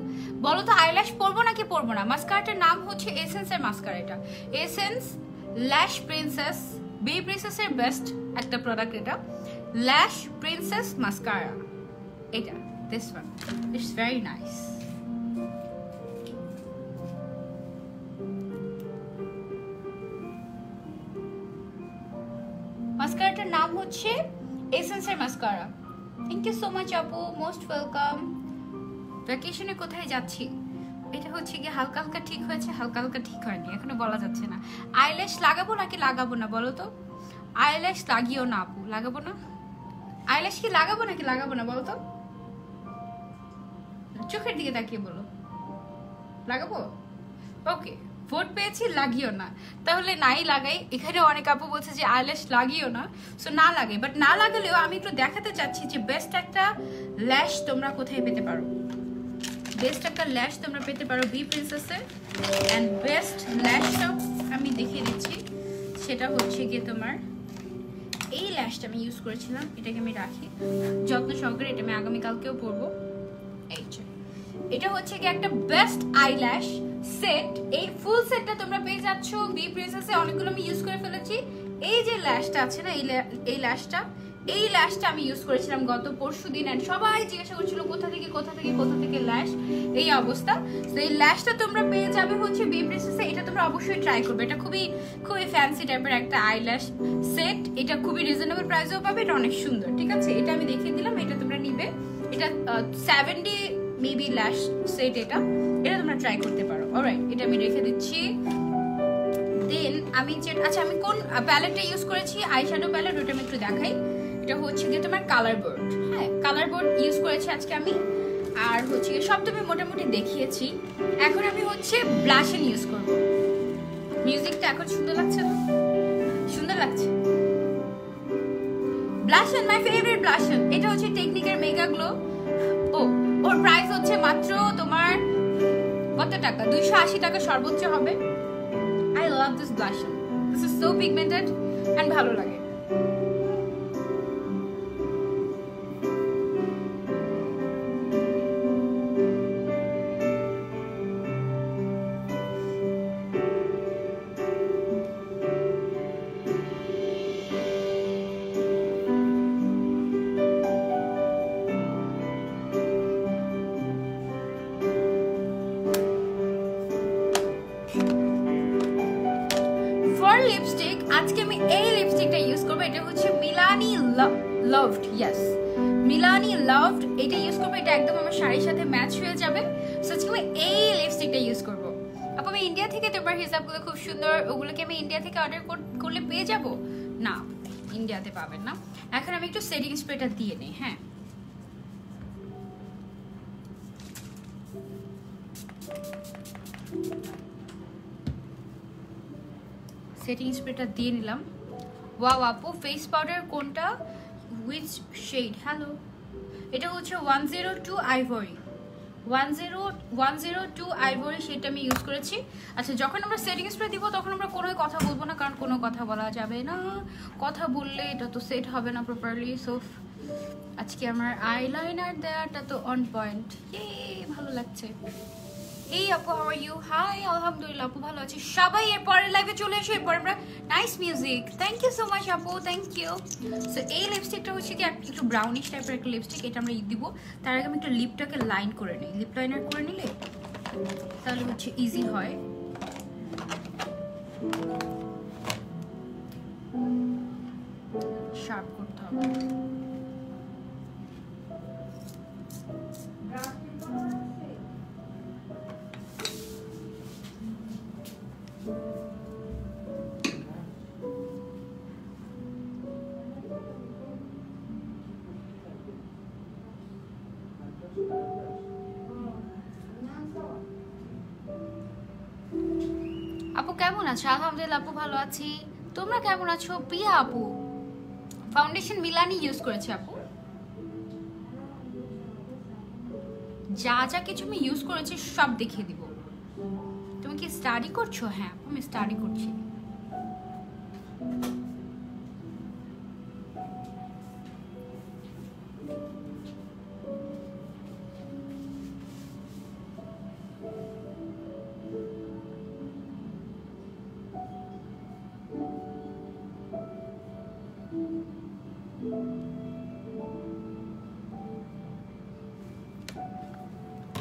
A: বলো তো আইল্যাশ পরবো নাকি পরবো না? মাস্কারাটার নাম হচ্ছে এসেন্সের মাস্কারা, এটা এসেন্স ল্যাশ প্রিন্সেস, বি প্রিন্সেসের বেস্ট একটা প্রোডাক্ট এটা, ল্যাশ প্রিন্সেস মাস্কারা, এটা this one, it's very nice. মাস্কারাটার নাম হচ্ছে এসেন্সের mascara. Thank you so much আপু, মোস্ট ওয়েলকাম। ভ্যাকেশনে কোথায় যাচ্ছি? এটা হচ্ছে কি হালকা হালকা ঠিক হয়েছে, হালকা হালকা ঠিক হয়নি, এখনো বলা যাচ্ছে না। আইল্যাশ লাগাবো নাকি লাগাবো না বলো তো? আইল্যাশ লাগিও না আপু, লাগাবো না। আইল্যাশ কি লাগাবো নাকি লাগাবো না বলো তো? চোখের দিকে তাকিয়ে বলো, লাগাবো? ওকে, ভোট পেয়েছি লাগিও না, তাহলে নাই লাগাই। এখানে অনেক আপু বলছে যে আইল্যাশ লাগিও না, সো না লাগাই। বাট না লাগালেও আমি একটু দেখাতে চাচ্ছি যে বেস্ট একটা ল্যাশ তোমরা কোথায় পেতে পারো। বেস্ট একটা ল্যাশ তোমরা পেতে পারো বি প্রিন্সেসের, অ্যান্ড বেস্ট ল্যাশটাও আমি দেখিয়ে দিচ্ছি। সেটা হচ্ছে গিয়ে তোমার এই ল্যাশটা আমি ইউজ করেছিলাম, এটাকে আমি রাখি যত্ন সহকারে, এটা আমি আগামীকালকেও পরবো। এই যে এটা হচ্ছে কি একটা বেস্ট আইল্যাশ সেট, এই ফুল সেটটা তোমরা পেয়ে যাচ্ছ বি প্রিন্সেসে, অনেকগুলো আমি ইউজ করে ফেলেছি। এই যে ল্যাশটা আছে না, এই ল্যাশটা আমি ইউজ করেছিলাম গত পরশুদিন, এন্ড সবাই জিজ্ঞাসা করছিল কোথা থেকে ল্যাশ, এই অবস্থা। তো এই ল্যাশটা তোমরা পেয়ে যাবে হচ্ছে বি প্রিন্সেসে, এটা তোমরা অবশ্যই ট্রাই করবে, এটা খুবই ফ্যান্সি টাইপের একটা আইল্যাশ সেট, এটা খুবই রিজনেবল প্রাইসেও পাবে, এটা অনেক সুন্দর, ঠিক আছে? এটা আমি দেখিয়ে দিলাম, এটা তোমরা নিবে, এটা 70 মেবি ল্যাশ সেট, এটা তোমরা ট্রাই করতে পারো। অলরাইট, এটা আমি রেখে দিচ্ছি। দেন আমি আচ্ছা আমি কোন প্যালেটটা ইউজ করেছি, আইশ্যাডো প্যালেট, ওটা আমি একটু দেখাই। এটা হচ্ছে গিয়ে তোমার কালার বোর্ড, হ্যাঁ কালার বোর্ড ইউজ করেছি আজকে আমি, আর হচ্ছে সব তুমি মোটামুটি দেখিয়েছি। এখন আমি হচ্ছে ব্লাশন ইউজ করব। মিউজিকটা এখন সুন্দর লাগছে না? সুন্দর লাগছে। ব্লাশন, মাই ফেভারিট ব্লাশন, এটা হচ্ছে টেকনিকের মেগা গ্লো। ওর প্রাইস হচ্ছে মাত্র তোমার কত টাকা? 280 টাকা সর্বোচ্চ হবে। I love this blusher. This is so pigmented and ভালো লাগে। লিপস্টিক আজকে আমি এই লিপস্টিকটা ইউজ করব, এটা হচ্ছে Milani loved, yes Milani loved, এটা ইউজ করব, এটা একদম আমার শাড়ির সাথে ম্যাচ হয়ে যাবে। সো আজকে আমি এই লিপস্টিকটা ইউজ করব। আপু আমি ইন্ডিয়া থেকে, তোমার হিসাবগুলো খুব সুন্দর, ওগুলোকে আমি ইন্ডিয়া থেকে অর্ডার করলে পেয়ে যাব না? ইন্ডিয়াতে পাবেন না। এখন আমি একটু সেটিং স্প্রেটা দিয়ে নিই, হ্যাঁ সেটিং স্প্রেটা দিয়ে নিলাম। ওয়াও আপু ফেস পাউডার কোনটা, হুইচ শেড? হ্যালো, এটা হচ্ছে 102 আইভরি, 1002 আইভরি সেটা আমি ইউজ করেছি। আচ্ছা, যখন আমরা সেটিং স্প্রে দিব তখন আমরা কোনো কথা বলবো না, কারণ কোনো কথা বলা যাবে না, কথা বললে এটা তো সেট হবে না প্রপারলি। সো আজকে আমার আইলাইনার দেওয়াটা তো অন পয়েন্ট, ভালো লাগছে। এই আপু, হাউ আর ইউ? হাই, আলহামদুলিল্লাহ আপু ভালো আছি। সবাই এরপরের লাইভে চলে এসো, এরপর আমরা nice music. Thank you so much আপু, থ্যাংক ইউ। সো এই লিপস্টিকটা হচ্ছে কি একটু ব্রাউনিশ টাইপের একটা লিপস্টিক, এটা আমরা দিব। তার আগে আমি একটু লিপটাকে লাইন করে নিই, লিপ লাইনার করে নিলে তাহলে হচ্ছে ইজি হয়। শার্প করতে হবে। আপু কেমন আছো? আলহামদুলিল্লাহ আপু ভালো আছি। তোমরা কেমন আছো? প্রিয়া আপু ফাউন্ডেশন মিলানি ইউজ করেছে আপু। যা যা কিছু আমি ইউজ করেছি সব দেখিয়ে দিব। তুমি কি স্টাডি করছো? হ্যাঁ আপু, আমি স্টাডি করছি।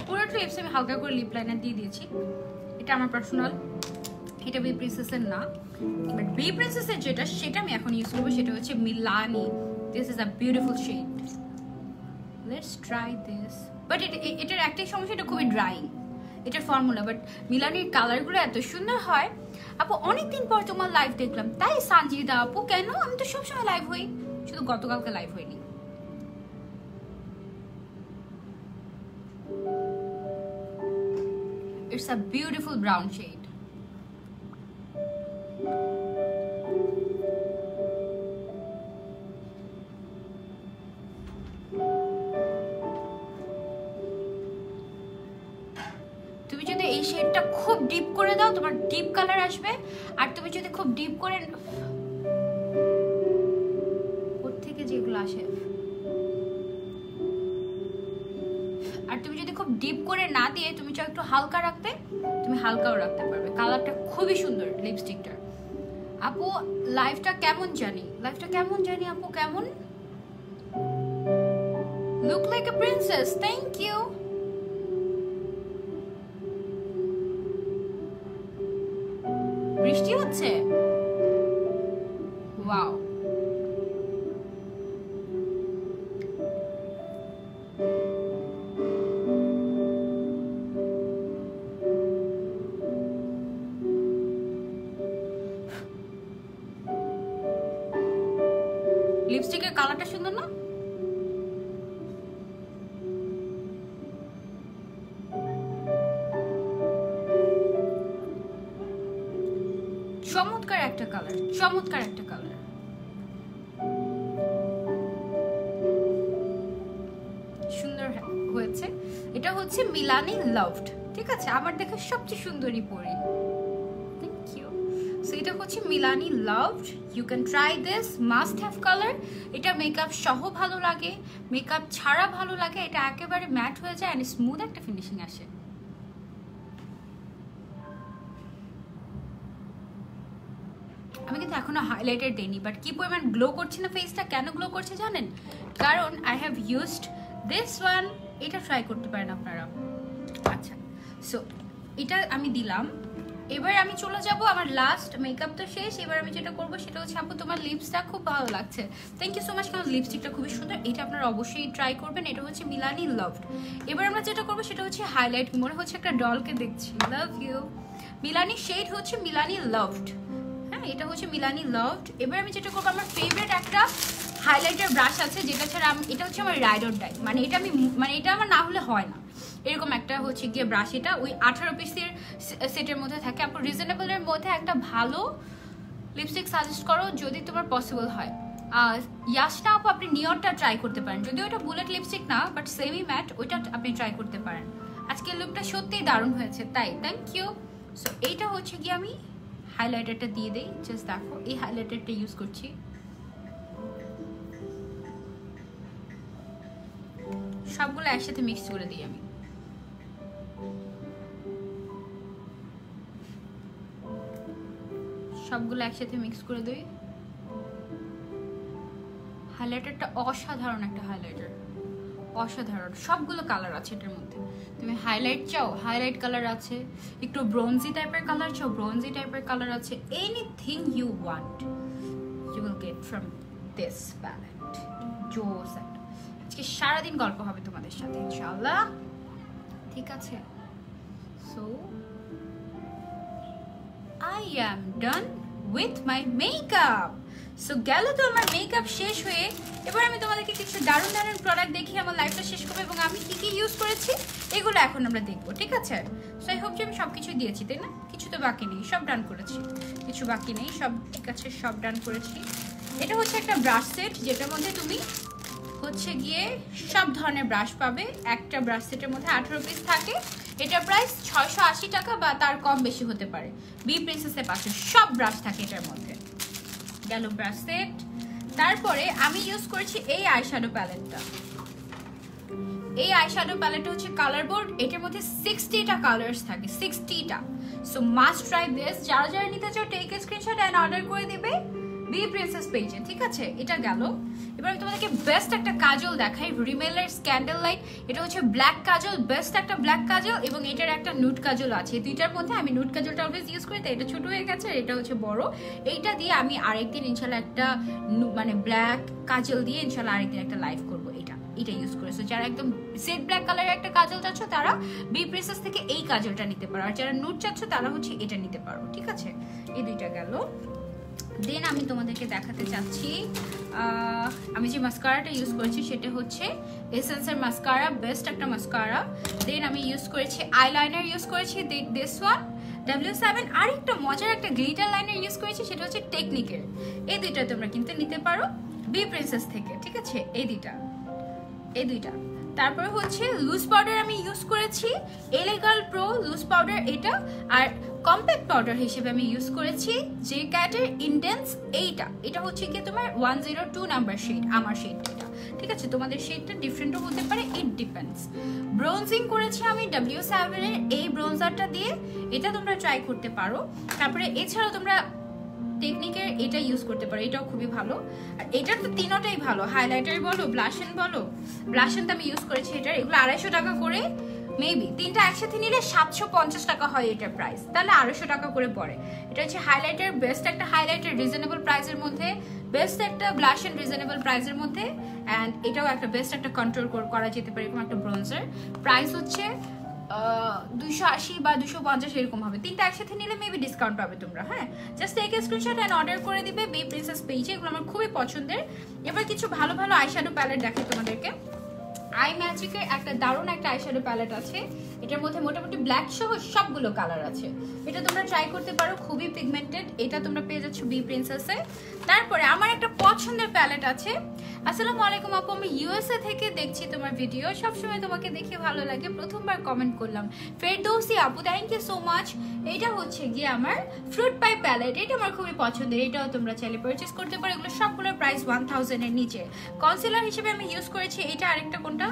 A: পুরোটা লিপস আমি হালকা করে লিপ লাইনার দিয়ে দিয়েছি। এটা আমার পার্সোনাল, এটা বি প্রিন্সেসের না, বাট বি প্রিন্সেসের যেটা সেটা আমি এখন ইউজ করবো, সেটা হচ্ছে Milani. This is a beautiful shade, let's try this. But এটার একটাই সমস্যা, এটা খুবই ড্রাই, এটার ফর্মুলা। বাট মিলানির কালারগুলো এত সুন্দর হয়। আপু অনেকদিন পর তোমার লাইভ দেখলাম, তাই সানজিদা আপু কেন? আমি তো সবসময় লাইভ হই, শুধু গতকালকে লাইভ হয়নি। It's a beautiful brown shade. তুমি যদি এই শেডটা খুব ডিপ করে দাও তোমার ডিপ কালার আসবে, আর তুমি যদি খুব ডিপ করে ওর থেকে যেগুলো আসে, আর তুমি যদি খুব ডিপ করে না দিয়ে তুমি চাও একটু হালকা রাখতে, তুমি হালকাও রাখতে পারবে। কালারটা খুবই সুন্দর লিপস্টিকটার। আপু লাইফটা কেমন জানি, লাইফটা কেমন জানি আপু, কেমন? Look like a princess, thank you. বৃষ্টি হচ্ছে, ওয়াও। লিপস্টিকের কালারটা সুন্দর না? চমৎকার একটা কালার, চমৎকার একটা কালার। সুন্দর হয়েছে। এটা হচ্ছে মিলানি লাভড, ঠিক আছে? আমার দেখে সবচেয়ে সুন্দরী পরি। Thank you. সো এটা হচ্ছে Milani loved, you can try this, must have colour. এটা মেকআপ সহ ভালো লাগে, মেকআপ ছাড়া ভালো লাগে, এটা একেবারে ম্যাট হয়ে যায় এন্ড স্মুথ একটা ফিনিশিং আসে। আমি কিন্তু এখনো হাইলাইটার দেইনি, বাট কি পরিমাণ গ্লো করছে না ফেসটা। কেন গ্লো করছে জানেন? কারণ I have used this one. এটা ট্রাই করতে পারেন আপনারা। আচ্ছা, সো এটা আমি দিলাম। এবার আমি চলে যাব, আমার লাস্ট মেকআপ তো শেষ। এবার আমি যেটা করবো সেটা হচ্ছে, আপু তোমার লিপসটা খুব ভালো লাগছে, থ্যাংক ইউ সো মাচ। কারণ লিপস্টিকটা খুবই সুন্দর, এটা আপনারা অবশ্যই ট্রাই করবেন। এটা হচ্ছে মিলানি লাভড। এবার আমরা যেটা করবো সেটা হচ্ছে হাইলাইট। মনে হচ্ছে একটা ডলকে দেখছি। Love you. মিলানি শেড হচ্ছে মিলানি লাভড, হ্যাঁ এটা হচ্ছে মিলানি লাভড। এবার আমি যেটা করবো, আমার ফেভারিট একটা হাইলাইটার ব্রাশ আছে, যেটা ছাড়া এটা হচ্ছে আমার রাইড অর ডাই, মানে এটা আমি এটা আমার না হলে হয় না। এরকম একটা হচ্ছে গিয়ে ব্রাশ, এটা ওই 18 পিসের সেটের মধ্যে থাকে। আপনি রিজনেবলের মধ্যে একটা ভালো লিপস্টিক সাজেস্ট করো যদি তোমার পসিবল হয়। ইয়াসনা আপু আপনি নিয়রটা ট্রাই করতে পারেন, যদিও ওটা বুলেট লিপস্টিক না বাট সেমি ম্যাট, ওইটা আপনি ট্রাই করতে পারেন। আজকের লুকটা সত্যিই দারুণ হয়েছে, তাই থ্যাংক ইউ। সো এইটা হচ্ছে কি আমি হাইলাইটারটা দিয়ে দেই, জাস্ট দেখো এই হাইলাইটারটা ইউজ করছি। সবগুলো একসাথে মিক্স করে দিই আমি। সবগুলো একসাথে মিক্স করে দিই। হাইলাইটারটা অসাধারণ একটা হাইলাইটার, অসাধারণ। সবগুলো কালার আছে এটার মধ্যে। তুমি হাইলাইট চাও, হাইলাইট কালার আছে। একটু ব্রোঞ্জি টাইপের কালার চাও, ব্রোঞ্জি টাইপের কালার আছে। Anything you want you will get from this palette. জোস। আজকে সারাদিন গল্প হবে তোমাদের সাথে ইনশাআল্লাহ, ঠিক আছে? So I am done with my makeup. So গেল তো আমার মেকআপ শেষ হয়ে। এবার আমি তোমাদেরকে কিছু দারুণ দারুণ প্রোডাক্ট দেখিয়ে আমার লাইফটা শেষ করবো এবং আমি কি কি ইউজ করেছি এগুলো এখন আমরা দেখবো, ঠিক আছে? সো আই হোপ যে আমি সব কিছু দিয়েছি, তাই না? কিছু তো বাকি নেই, সব ডান করেছি। কিছু বাকি নেই, সব ঠিক আছে, সব ডান করেছি। এটা হচ্ছে একটা ব্রাশ সেট, যেটার মধ্যে তুমি হচ্ছে গিয়ে সব ধরনের ব্রাশ পাবে। একটা ব্রাশ সেটের মধ্যে 18 পিস থাকে। এটা প্রাইস 680 টাকা বা তার কম বেশি হতে পারে। বি প্রিন্সেসে পাচ্ছে সব ব্রাশ থাকে এটার মধ্যে। গেল ব্রাশ সেট। তারপরে আমি ইউজ করেছি এই আইশ্যাডো প্যালেটটা। এই আইশ্যাডো প্যালেটটা হচ্ছে কালার বোর্ড। এটার মধ্যে 60টা কালার্স থাকে, 60টা। So must try this. যারা যারা নিতে চাও take a screenshot and order করে দিবে বি প্রিন্সেস পেজে, ঠিক আছে? এটা গেল। এবার আমি তোমাদেরকে বেস্ট একটা কাজল দেখাই, রিমেলের স্ক্যান্ডেল লাইট। এটা হচ্ছে ব্ল্যাক কাজল, বেস্ট একটা ব্ল্যাক কাজল, এবং এটার একটা নুট কাজল আছে। দুইটার মধ্যে আমি নুট কাজলটা অলওয়েজ ইউজ করি, তাই এটা ছোট হয়ে গেছে, এটা হচ্ছে বড়। এইটা দিয়ে আমি আরেকদিন ইনশাল্লাহ একটা মানে ব্ল্যাক কাজল দিয়ে ইনশাল্লাহ আরেকদিন একটা লাইভ করবো। এটা ইউজ করেছো। যারা একদম সেট ব্ল্যাক কালারের একটা কাজল চাচ্ছ তারা বি প্রিন্সেস থেকে এই কাজলটা নিতে পারো, আর যারা নুট চাচ্ছ তারা হচ্ছে এটা নিতে পারো, ঠিক আছে? এই দুইটা গেল। দেন আমি তোমাদেরকে দেখাতে চাচ্ছি আমি যে মাস্কারাটা ইউজ করেছি সেটা হচ্ছে এসেন্সের মাস্কারা, বেস্ট একটা মাস্কারা। দেন আমি ইউজ করেছি আইলাইনার, ইউজ করেছি দিস ওয়ান W7। আর একটা মজার একটা গ্লিটার লাইনার ইউজ করেছি, সেটা হচ্ছে টেকনিকের। এই দুইটা তোমরা কিন্তু নিতে পারো বি প্রিন্সেস থেকে, ঠিক আছে? এই দুইটা। তারপরে হচ্ছে লুজ পাউডার আমি ইউজ করেছি এলেগাল প্রো লুজ পাউডার এটা। আর কম্প্যাক্ট পাউডার হিসেবে আমি ইউজ করেছি জে ক্যাটের ইন্টেন্স এইটা। এটা হচ্ছে কি তোমার 102 নাম্বার শেড, আমার শেডটা এটা, ঠিক আছে? তোমাদের শেডটা ডিফারেন্টও হতে পারে, ইট ডিপেন্ডস। ব্রোনজিং করেছি আমি W7 এর এই ব্রোনজারটা দিয়ে, এটা তোমরা ট্রাই করতে পারো। তারপরে এছাড়াও তোমরা টেকনিকের এটা ইউজ করতে পারো, এটাও খুবই ভালো। আর এটার তো তিনটাই ভালো, হাইলাইটার বলো, ব্লাশন বলো। ব্লাশন তো আমি ইউজ করেছি এটার, এগুলো 250 টাকা করে। মেবি তিনটা একসাথে নিলে 750 টাকা হয় এটার প্রাইস, তাহলে 250 টাকা করে পড়ে। এটা হচ্ছে হাইলাইটার, বেস্ট একটা হাইলাইটার রিজনেবল প্রাইসের মধ্যে, বেস্ট একটা ব্লাশন রিজনেবল প্রাইসের মধ্যে, অ্যান্ড এটাও একটা বেস্ট একটা কন্ট্রোল করা যেতে পারে এরকম একটা ব্রোঞ্জার। প্রাইস হচ্ছে 280 বা 250 এরকম হবে। তিনটা একসাথে নিলে মেবি ডিসকাউন্ট পাবে তোমরা। হ্যাঁ, just take a screenshot and order করে দিবে বি প্রিন্সেস পেজে। এগুলো আমার খুবই পছন্দের। এবার কিছু ভালো ভালো আইশ্যাডো প্যালেট দেখাই তোমাদেরকে। আই ম্যাজিকের একটা দারুণ একটা আইশ্যাডো প্যালেট আছে, এটার মধ্যে মোটামুটি ব্ল্যাক সহ সবগুলো কালার আছে। এটা তোমরা ট্রাই করতে পারো, খুবই পিগমেন্টেড। এটা তোমরা পেয়ে যাচ্ছ বি প্রিন্সেসে। তারপরে আমার একটা পছন্দের প্যালেট আছে। আসসালামু আলাইকুম আপু, আমি ইউএসএ থেকে দেখছি তোমার ভিডিও, সবসময় তোমাকে দেখে ভালো লাগে, প্রথমবার কমেন্ট করলাম। ফেরদৌসি আপু, থ্যাংক ইউ সো মাচ। এটা হচ্ছে গিয়ে আমার ফ্রুট পাই প্যালেট, এটা আমার খুবই পছন্দের। এটাও তোমরা চাইলে পারচেস করতে পারো। এগুলো সবগুলোর প্রাইস 1000 এর নিচে। কনসিলার হিসেবে আমি ইউজ করেছি এটা। আরেকটা কোনটা,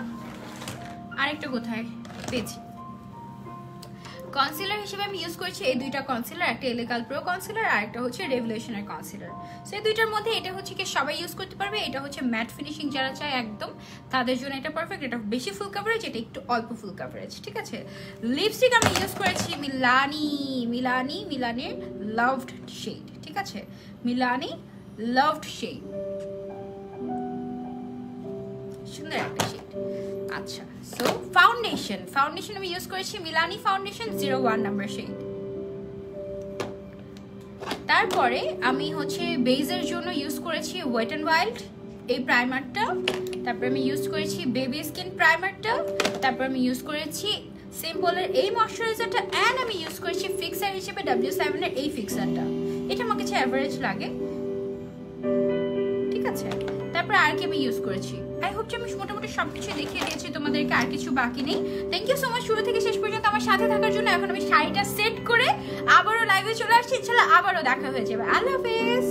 A: আরেকটা কোথায় পেয়েছি, কনসিলার হিসেবে আমি ইউজ করেছি এই দুইটা কনসিলার, একটা এলেগাল প্রো কনসিলার আর একটা হচ্ছে রেভলিউশনের কনসিলার। সো এই দুইটার মধ্যে এটা হচ্ছে কি সবাই ইউজ করতে পারবে। এটা হচ্ছে ম্যাট ফিনিশিং যারা চায় একদম তাদের জন্য এটা পারফেক্ট। এটা বেশি ফুল কাভারেজ, এটা একটু অল্প ফুল কাভারেজ, ঠিক আছে? লিপস্টিক আমি ইউজ করেছি মিলানির লাভড শেড, ঠিক আছে? মিলানি লাভড শেড, সুন্দর একটা শেড। আচ্ছা, সো ফাউন্ডেশন আমি ইউজ করেছি মিলানি ফাউন্ডেশন 01 নাম্বার শেড। তারপরে আমি হচ্ছে বেজের জন্য ইউজ করেছি ওয়েট অ্যান্ড ওয়াইল্ড এই প্রাইমারটা। তারপরে আমি ইউজ করেছি বেবি স্কিন প্রাইমারটা। তারপর আমি ইউজ করেছি সিম্পলের এই ময়শ্চারাইজারটা, অ্যান্ড আমি ইউজ করেছি ফিক্সার হিসেবে W7 এর এই ফিক্সারটা। এটা আমার কাছে অ্যাভারেজ লাগে, ঠিক ঠিক আছে। তারপর আর কি আমি ইউজ করেছি, আই হোপ যে আমি মোটামুটি সবকিছু দেখিয়ে দিয়েছি তোমাদেরকে, আর কিছু বাকি নেই। থ্যাংক ইউ সো মাচ শুরু থেকে শেষ পর্যন্ত আমার সাথে থাকার জন্য। এখন আমি শাড়িটা সেট করে আবারও লাইভে চলে আসছি, ইনশাআল্লাহ আবারও দেখা হয়ে যাবে। আল্লাহ হাফেজ।